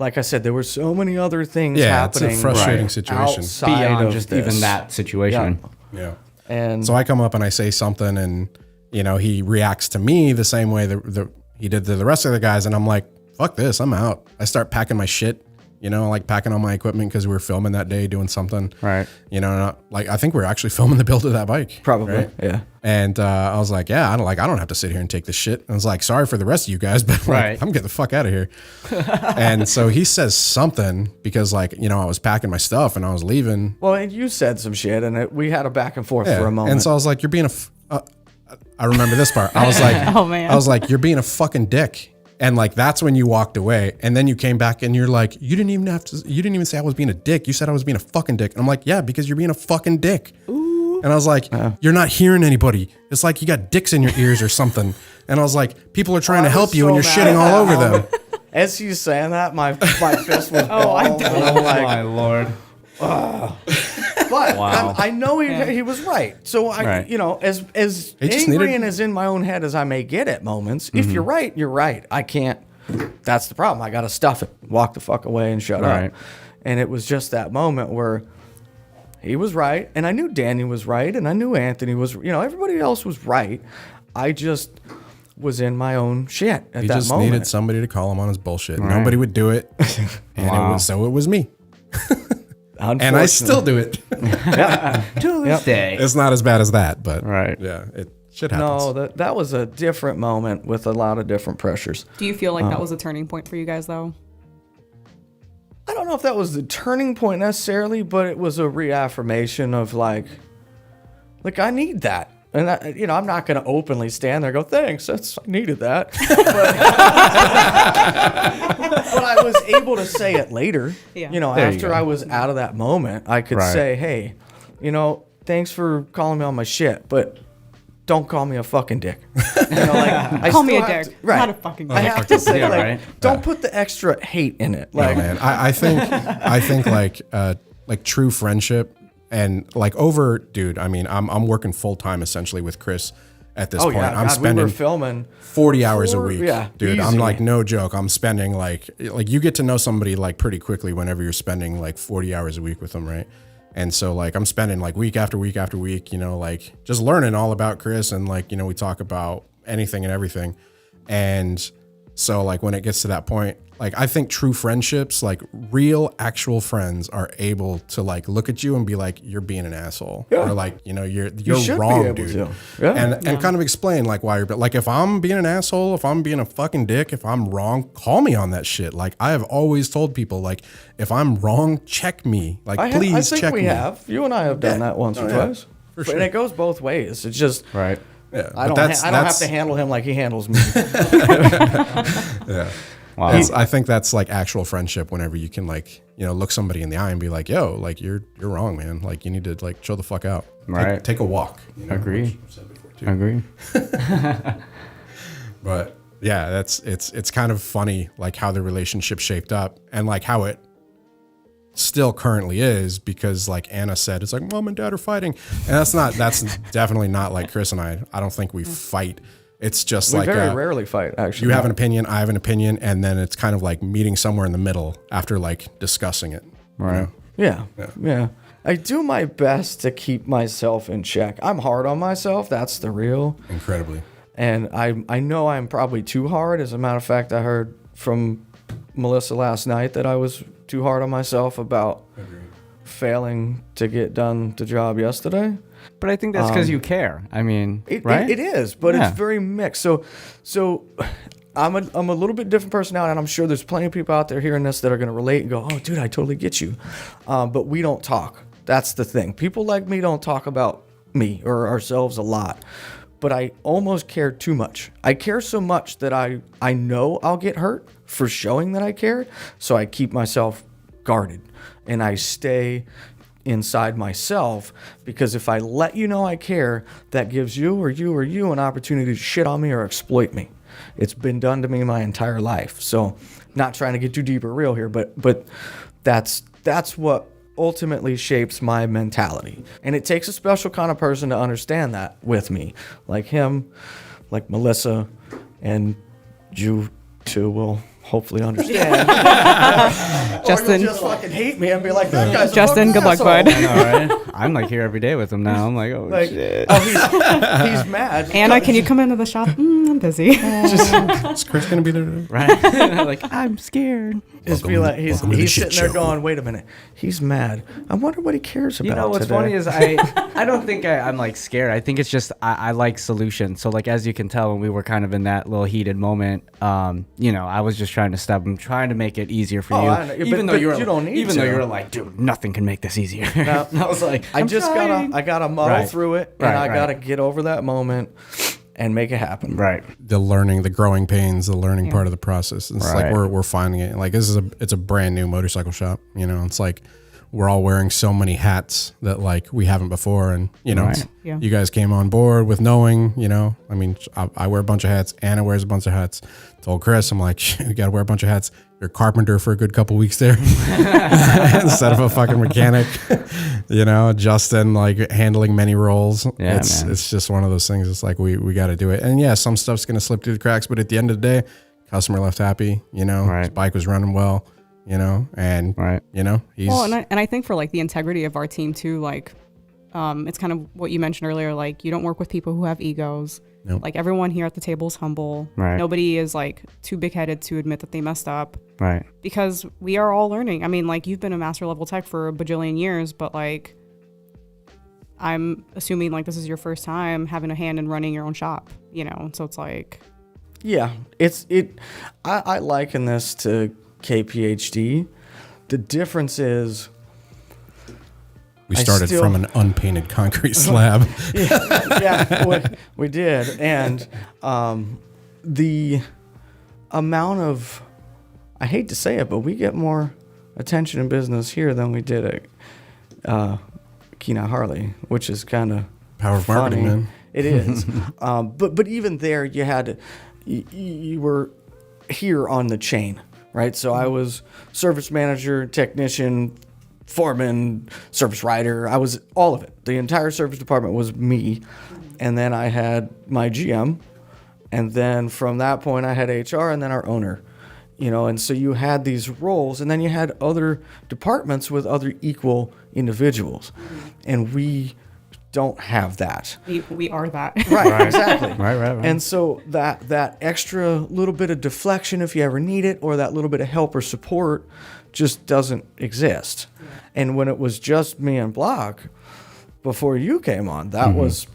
like I said, there were so many other things yeah, it's happening. a frustrating Right. situation. outside Beyond of just this. even that situation. Yeah. And So I come up and I say something, and he reacts to me the same way that he did to the rest of the guys. And I'm like, fuck this, I'm out. I start packing my shit, you know, like packing all my equipment because we were filming that day, doing something. Right. You know, like I think we are actually filming the build of that bike. Probably, right? yeah. And I was like, yeah, I don't have to sit here and take this shit. I was like, sorry for the rest of you guys, but like, Right. I'm getting the fuck out of here. And so he says something because like, you know, I was packing my stuff and I was leaving. Well, and you said some shit, and we had a back and forth for a moment. And so I was like, you're being I remember this part. I was like, Oh, man. I was like, you're being a fucking dick. And like, that's when you walked away. And then you came back and you're like, you didn't even say I was being a dick. You said I was being a fucking dick. And I'm like, yeah, because you're being a fucking dick. Ooh. And I was like, you're not hearing anybody. It's like you got dicks in your ears or something. And I was like, people are trying to help you and you're shitting all over them. As he's saying that, my fist was balled. And I'm like, my Lord. but Wow. I know he was right. So Right. you know, as just angry needed- and as in my own head as I may get at moments, if you're right, you're right. I can't. That's the problem. I got to stuff it, walk the fuck away, and shut Right. up. And it was just that moment where he was right, and I knew Danny was right, and I knew Anthony was. You know, everybody else was right. I just was in my own shit at He that just moment. needed somebody to call him on his bullshit. Nobody would do it. And it was me. And I still do it. To this day. It's not as bad as that, but Right. yeah, it shit happens. No, that was a different moment with a lot of different pressures. Do you feel like that was a turning point for you guys, though? I don't know if that was the turning point necessarily, but it was a reaffirmation of like I need that. And I'm not going to openly stand there and go, thanks, I needed that. But I was able to say it later. Yeah. You know, There you after go. I was out of that moment, I could Right. say, hey, you know, thanks for calling me on my shit, but don't call me a fucking dick. You know, like, I Call me still a have dick, to- right. not a fucking I dick. have to say, Yeah, like, right. don't put the extra hate in it. Like, Oh, man, I think like true friendship and like dude. I mean, I'm working full time essentially with Chris at this oh point. yeah, I'm God, spending we were filming 40 hours a week, yeah, dude. I'm easy. like, no joke. I'm spending like you get to know somebody like pretty quickly whenever you're spending like 40 hours a week with them, right? And so like I'm spending like week after week after week, you know, like just learning all about Chris and like, you know, we talk about anything and everything. And so like when it gets to that point, like I think true friendships, like real actual friends are able to like look at you and be like, you're being an asshole. Yeah. Or like, you know, you're should be wrong, able dude. to. Yeah. And kind of explain like why you're, but like if I'm being an asshole, if I'm being a fucking dick, if I'm wrong, call me on that shit. Like I have always told people, like if I'm wrong, check me. Like please I think check we me. have. You and I have done that once or twice. For sure. And it goes both ways. It's just Right. Yeah, I but don't have to handle him like he handles me. Yeah. Wow. I think that's like actual friendship whenever you can like, you know, look somebody in the eye and be like, yo, like you're wrong, man. Like you need to like chill the fuck out. Right. Take a walk. You know, Agree. which I've said before, too. Agree. But yeah, it's kind of funny like how the relationship shaped up and like how it still currently is, because like Anna said, it's like mom and dad are fighting. And that's definitely not like Chris and I. I don't think we fight. It's just We like very rarely fight, actually. you have an opinion, I have an opinion, and then it's kind of like meeting somewhere in the middle after like discussing it. Right. Yeah. I do my best to keep myself in check. I'm hard on myself. That's the real. Incredibly. And I know I'm probably too hard. As a matter of fact, I heard from Melissa last night that I was too hard on myself about failing to get done the job yesterday. But I think that's because you care. I mean, right? It is, but Yeah. it's very mixed. So I'm a little bit different personality, and I'm sure there's plenty of people out there hearing this that are going to relate and go, oh, dude, I totally get you. But we don't talk. That's the thing. People like me don't talk about me or ourselves a lot. But I almost care too much. I care so much that I know I'll get hurt for showing that I care. So I keep myself guarded and I stay inside myself, because if I let you know I care, that gives you or you an opportunity to shit on me or exploit me. It's been done to me my entire life. So not trying to get too deep or real here, but that's what ultimately shapes my mentality. And it takes a special kind of person to understand that with me, like him, like Melissa, and you two will hopefully understand. Justin. Or you'll just fucking hate me and be like, that guy's a Justin, fucking good luck, asshole. bud. I know, right? I'm like here every day with him now. I'm like, oh Like, shit. oh, he's mad. Anna, can you come into the shop? I'm busy. Is Chris going to be there today? Right? Like, I'm scared. Just be like, he's welcome to the sitting shit there show. going, wait a minute, he's mad. I wonder what he cares about. You know what's today. funny is I don't think I'm like scared. I think it's just I like solutions. So like as you can tell, when we were kind of in that little heated moment, you know, I was just trying to step him, trying to make it easier for Oh, you. I know. Even But though you were, you don't need even though to. you were like, dude, nothing can make this easier. No. I was like, I just trying. gotta muddle Right. through it, Right, and I right. gotta get over that moment and make it happen. Right. The learning, the growing pains, the learning Yeah. part of the process. It's like Right. we're finding it. Like it's a brand new motorcycle shop. You know, it's like we're all wearing so many hats that like we haven't before, and you know, Right. Yeah. you guys came on board with knowing. You know, I mean, I wear a bunch of hats. Anna wears a bunch of hats. Told Chris, I'm like, you got to wear a bunch of hats. You're a carpenter for a good couple weeks there instead of a fucking mechanic. You know, Justin like handling many roles. Yeah, it's man. it's just one of those things. It's like we got to do it. And yeah, some stuff's gonna slip through the cracks, but at the end of the day, customer left happy. You know, Right. his bike was running well. You know, and Right. you know he's Well, and I think for like the integrity of our team too, like, it's kind of what you mentioned earlier. Like, you don't work with people who have egos. Nope. Like, everyone here at the table is humble. Right. Nobody is like too big headed to admit that they messed up, Right. because we are all learning. I mean, like, you've been a master level tech for a bajillion years, but like, I'm assuming like this is your first time having a hand in running your own shop, you know? So it's like, Yeah, I liken this to KPHD. The difference is, we I started still- from an unpainted concrete slab. yeah, we did, and the amount of, I hate to say it, but we get more attention in business here than we did at Kenai Harley, which is kind of Power of marketing, funny. man. It is, but even there, you had to, you were here on the chain, right? So I was service manager, technician, foreman, service writer. I was all of it. The entire service department was me, and then I had my GM, and then from that point I had HR, and then our owner. You know, and so you had these roles, and then you had other departments with other equal individuals, and we don't have that. we are that. Right, exactly. Right. And so that extra little bit of deflection, if you ever need it, or that little bit of help or support, just doesn't exist. And when it was just me and Block, before you came on, that was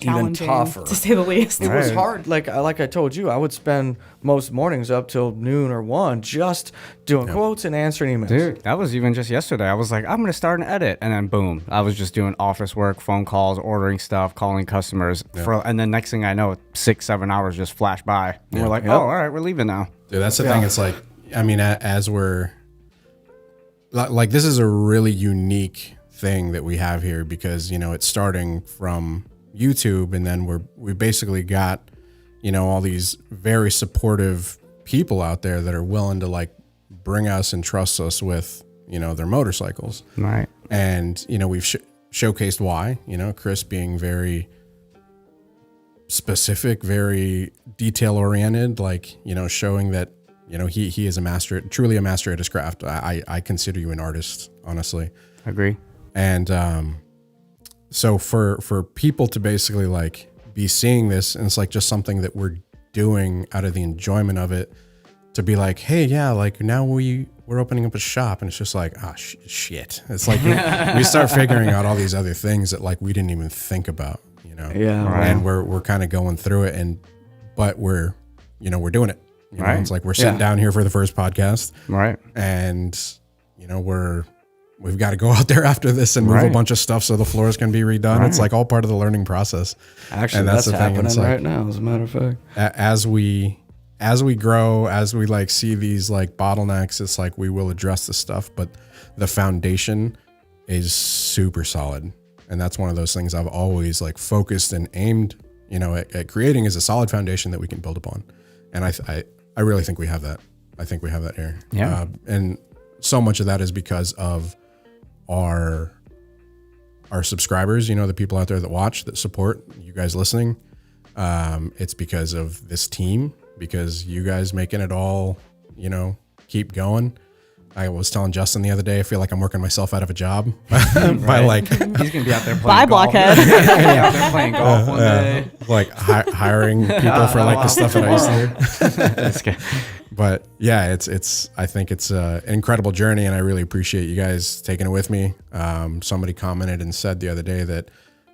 even Challenging, tougher. to say the least. It was Right. hard. Like I told you, I would spend most mornings up till noon or 1 just doing quotes and answering emails. Dude, that was even just yesterday. I was like, I'm going to start an edit. And then boom, I was just doing office work, phone calls, ordering stuff, calling customers. And then next thing I know, 6-7 hours just flash by. And we're like, Yep. oh, all right, we're leaving now. Dude, that's the thing. It's like, I mean, as we're like, this is a really unique thing that we have here because, you know, it's starting from YouTube, and then we basically got, you know, all these very supportive people out there that are willing to like bring us and trust us with, you know, their motorcycles. Right. And, you know, we've showcased why, you know, Chris being very specific, very detail oriented, like, you know, showing that, you know, he is a master, truly a master at his craft. I consider you an artist, honestly. Agree. And so for people to basically like be seeing this, and it's like just something that we're doing out of the enjoyment of it, to be like, hey, yeah, like now we're opening up a shop, and it's just like, oh shit. It's like we start figuring out all these other things that like we didn't even think about, you know. Yeah. Right. And we're kind of going through it, but we're doing it. You know, Right. it's like we're sitting down here for the first podcast, Right. and you know we've got to go out there after this and move a Right. bunch of stuff so the floors can be redone. Right. It's like all part of the learning process. Actually, And that's the thing. happening It's like, right now, as a matter of fact. as we grow, as we like see these like bottlenecks, it's like we will address this stuff, but the foundation is super solid. And that's one of those things I've always like focused and aimed, you know, at creating, is a solid foundation that we can build upon. And I really think we have that. I think we have that here. Yeah. And so much of that is because of our subscribers, you know, the people out there that watch, that support, you guys listening. It's because of this team, because you guys making it all you know, keep going. I was telling Justin the other day, I feel like I'm working myself out of a job by like, He's gonna be out there playing Bye, golf. Blockhead. He's gonna be out there playing golf one day. like hiring people for like the stuff that I used to do. That's good. But yeah, I think it's an incredible journey, and I really appreciate you guys taking it with me. Somebody commented and said the other day that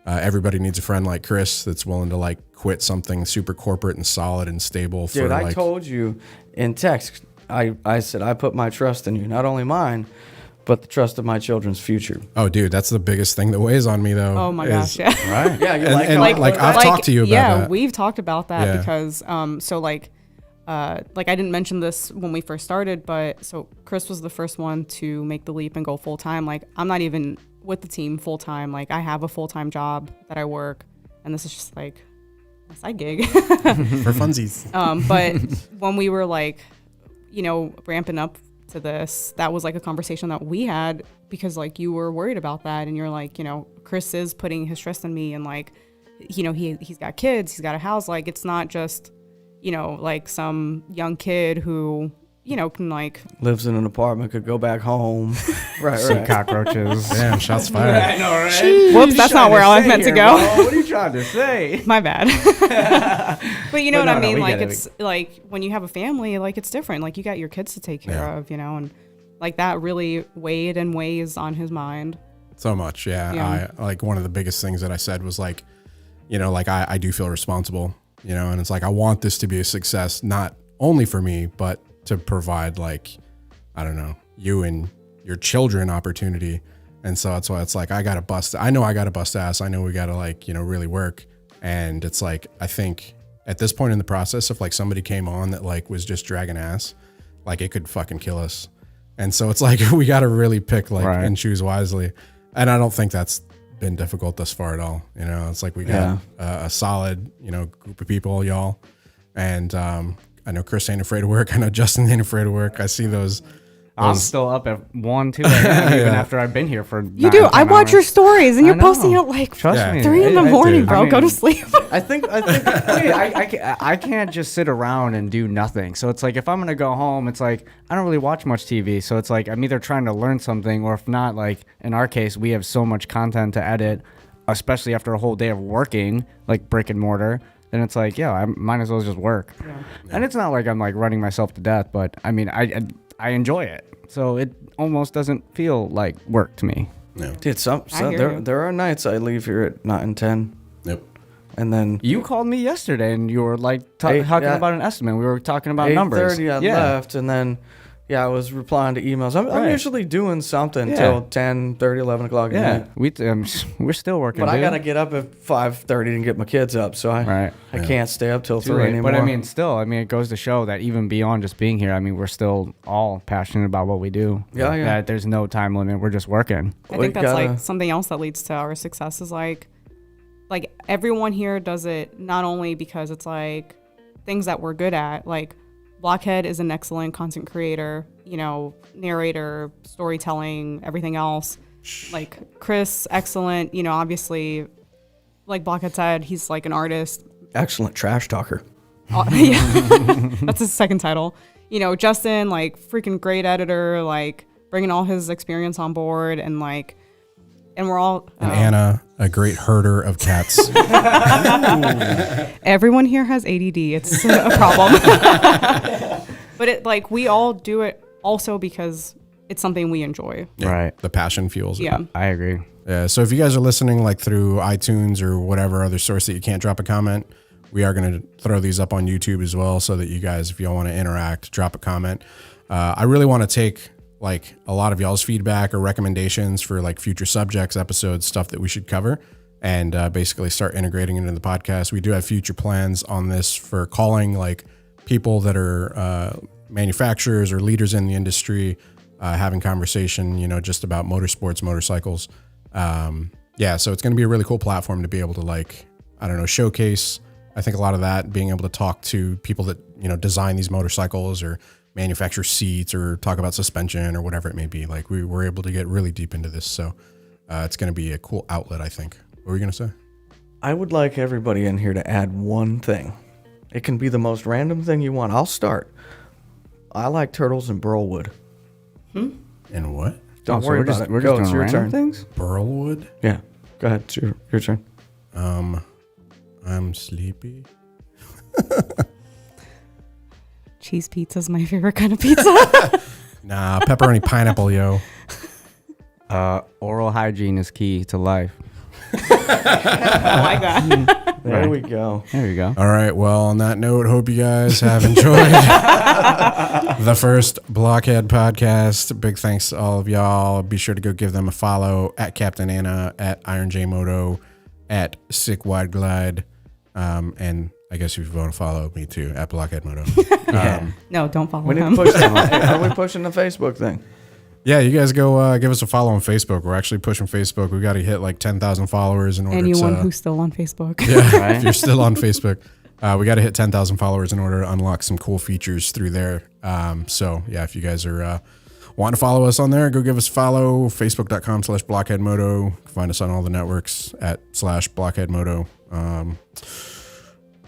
everybody needs a friend like Chris that's willing to like quit something super corporate and solid and stable. Dude, for I like, told you in text, I said, I put my trust in you, not only mine, but the trust of my children's future. oh, dude, that's the biggest thing that weighs on me though. Oh my is- gosh, yeah. Right? Yeah, you And, and, like like, I've talked to you about yeah, that. we've talked about that Yeah. because so like I didn't mention this when we first started, but so Chris was the first one to make the leap and go full time. Like I'm not even with the team full time. Like I have a full time job that I work, and this is just like a side gig. for funsies. But when we were like, you know, ramping up to this, that was like a conversation that we had because like you were worried about that, and you're like, you know, Chris is putting his trust in me, and like, you know, he's got kids, he's got a house. Like it's not just, you know, like some young kid who, you know, can like lives in an apartment, could go back home. Right, See right. cockroaches. Damn, shots fired. I know, right? Whoops, that's not where I was meant to go. What are you trying to say? My bad. But you know But what no, I mean? we Like get it. it's like when you have a family, like it's different. Like you got your kids to take care Yeah. of, you know, and like that really weighed and weighs on his mind. So much, yeah. Yeah. I like one of the biggest things that I said was like, you know, like I do feel responsible, you know, and it's like I want this to be a success, not only for me, but to provide like, I don't know, you and your children opportunity. And so that's why it's like I gotta bust ass. I know we gotta like, you know, really work. And it's like I think at this point in the process, if like somebody came on that like was just dragging ass, like it could fucking kill us. And so it's like we gotta really pick like Right. and choose wisely. And I don't think that's been difficult thus far at all. You know, it's like we got a solid, you know, group of people, y'all. And I know Chris ain't afraid of work. I know Justin ain't afraid of work. I see those. I'm still up at 1, 2 a.m. even after I've been here for. You do. I watch your stories, and you're posting at like Trust Yeah. me. 3 in the I morning, do. bro. I Go to mean- sleep. I think I can't just sit around and do nothing. So it's like if I'm gonna go home, it's like I don't really watch much TV. So it's like I'm either trying to learn something, or if not, like in our case, we have so much content to edit, especially after a whole day of working, like brick and mortar. Then it's like, yeah, I might as well just work. Yeah. And it's not like I'm like running myself to death, but I mean, I enjoy it. So it almost doesn't feel like work to me. No. dude, I hear you. there are nights I leave here at 9, 10, Yep. and then You called me yesterday and you were like talking yeah. about an estimate. We were talking about numbers. 8:30 I left, and then I was replying to emails. I'm Right. usually doing something Yeah. till 10, 30, 11 o'clock at Yeah, night. we're still working. But I dude. gotta get up at 5:30 and get my kids up, so I Right. can't stay up till Too 3 late. anymore. But I mean, still, it goes to show that even beyond just being here, I mean, we're still all passionate about what we do. Yeah, yeah. That there's no time limit. We're just working. I We think that's gotta- like something else that leads to our success is like everyone here does it not only because it's like things that we're good at. Like Blockhead is an excellent content creator, you know, narrator, storytelling, everything else. Like Chris, excellent, you know, obviously, like Blockhead said, he's like an artist. Excellent trash talker. Yeah, that's his second title. You know, Justin, like freaking great editor, like bringing all his experience on board, and like, and we're all And Anna, a great herder of cats. everyone here has ADD. It's a problem. But it like we all do it also because it's something we enjoy. Right. The passion fuels it. Yeah. I agree. Yeah. So if you guys are listening like through iTunes or whatever other source that you can't drop a comment, we are going to throw these up on YouTube as well, so that you guys, if y'all want to interact, drop a comment. I really want to take like a lot of y'all's feedback or recommendations for like future subjects, episodes, stuff that we should cover, and basically start integrating it into the podcast. We do have future plans on this for calling like people that are manufacturers or leaders in the industry, having conversation, you know, just about motorsports, motorcycles. Yeah, so it's going to be a really cool platform to be able to like, I don't know, showcase. I think a lot of that, being able to talk to people that, you know, design these motorcycles or manufacture seats or talk about suspension or whatever it may be. Like we were able to get really deep into this. So it's going to be a cool outlet, I think. What were you going to say? I would like everybody in here to add one thing. It can be the most random thing you want. I'll start. I like turtles and burlwood. And what? Don't so worry we're about just, it. We're Go, just it's doing your random turn. things? Burlwood? Yeah. Go ahead. It's your turn. I'm sleepy. Cheese pizza's my favorite kind of pizza. Nah, pepperoni pineapple, yo. Oral hygiene is key to life. I like that. There we go. There you go. All right. Well, on that note, hope you guys have enjoyed the first Blockhead podcast. Big thanks to all of y'all. Be sure to go give them a follow at Captain Anna, at Iron J Moto, at Sick Wide Glide. And I guess if you want to follow me too, at Blockhead Moto. No, don't follow We need him. to push that. Are we pushing the Facebook thing? Yeah, you guys go give us a follow on Facebook. We're actually pushing Facebook. We got to hit like 10,000 followers in order Anyone to... who's still on Facebook. Yeah, Right. if you're still on Facebook. We got to hit 10,000 followers in order to unlock some cool features through there. So, yeah, if you guys are wanting to follow us on there, go give us a follow. Facebook.com/BlockheadMoto. You can find us on all the networks at /BlockheadMoto.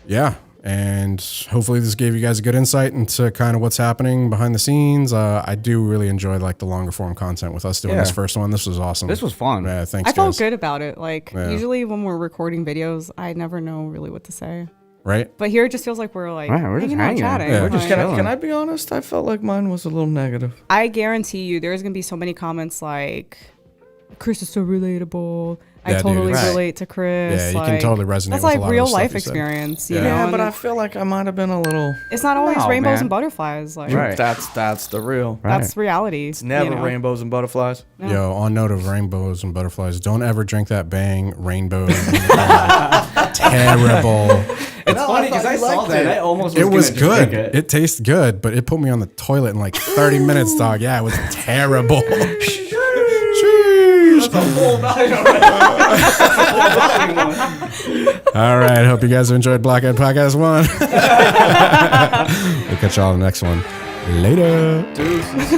Yeah, and hopefully this gave you guys a good insight into kind of what's happening behind the scenes. I do really enjoy like the longer form content with us doing this first one. This was awesome. This was fun. Yeah, thanks, I felt guys. good about it. Like, Yeah. usually when we're recording videos, I never know really what to say. Right? But here it just feels like we're like Right, we're just hanging out, hanging. chatting. Yeah. We're just Like, chilling. Can I be honest? I felt like mine was a little negative. I guarantee you there's going to be so many comments like, Chris is so relatable. I Yeah, dude, totally it's- relate to Chris. Yeah, you like, can totally resonate That's with a like lot real of the stuff life you said. experience, you Yeah. know? Yeah, and but I feel like I might have been a little. it's not always No, rainbows man. and butterflies. Like, Right. That's the real. that's reality. It's never you know? rainbows and butterflies. Yeah. Yo, on note of rainbows and butterflies, don't ever drink that Bang rainbow. Terrible. It's funny because I saw that. I almost was It was gonna just drink good. It tastes good, but it put me on the toilet in like 30 minutes, dog. Yeah, it was terrible. Sheesh. All right. Hope you guys have enjoyed Blockhead Podcast 1. We'll catch y'all on the next one. Later. Deuces.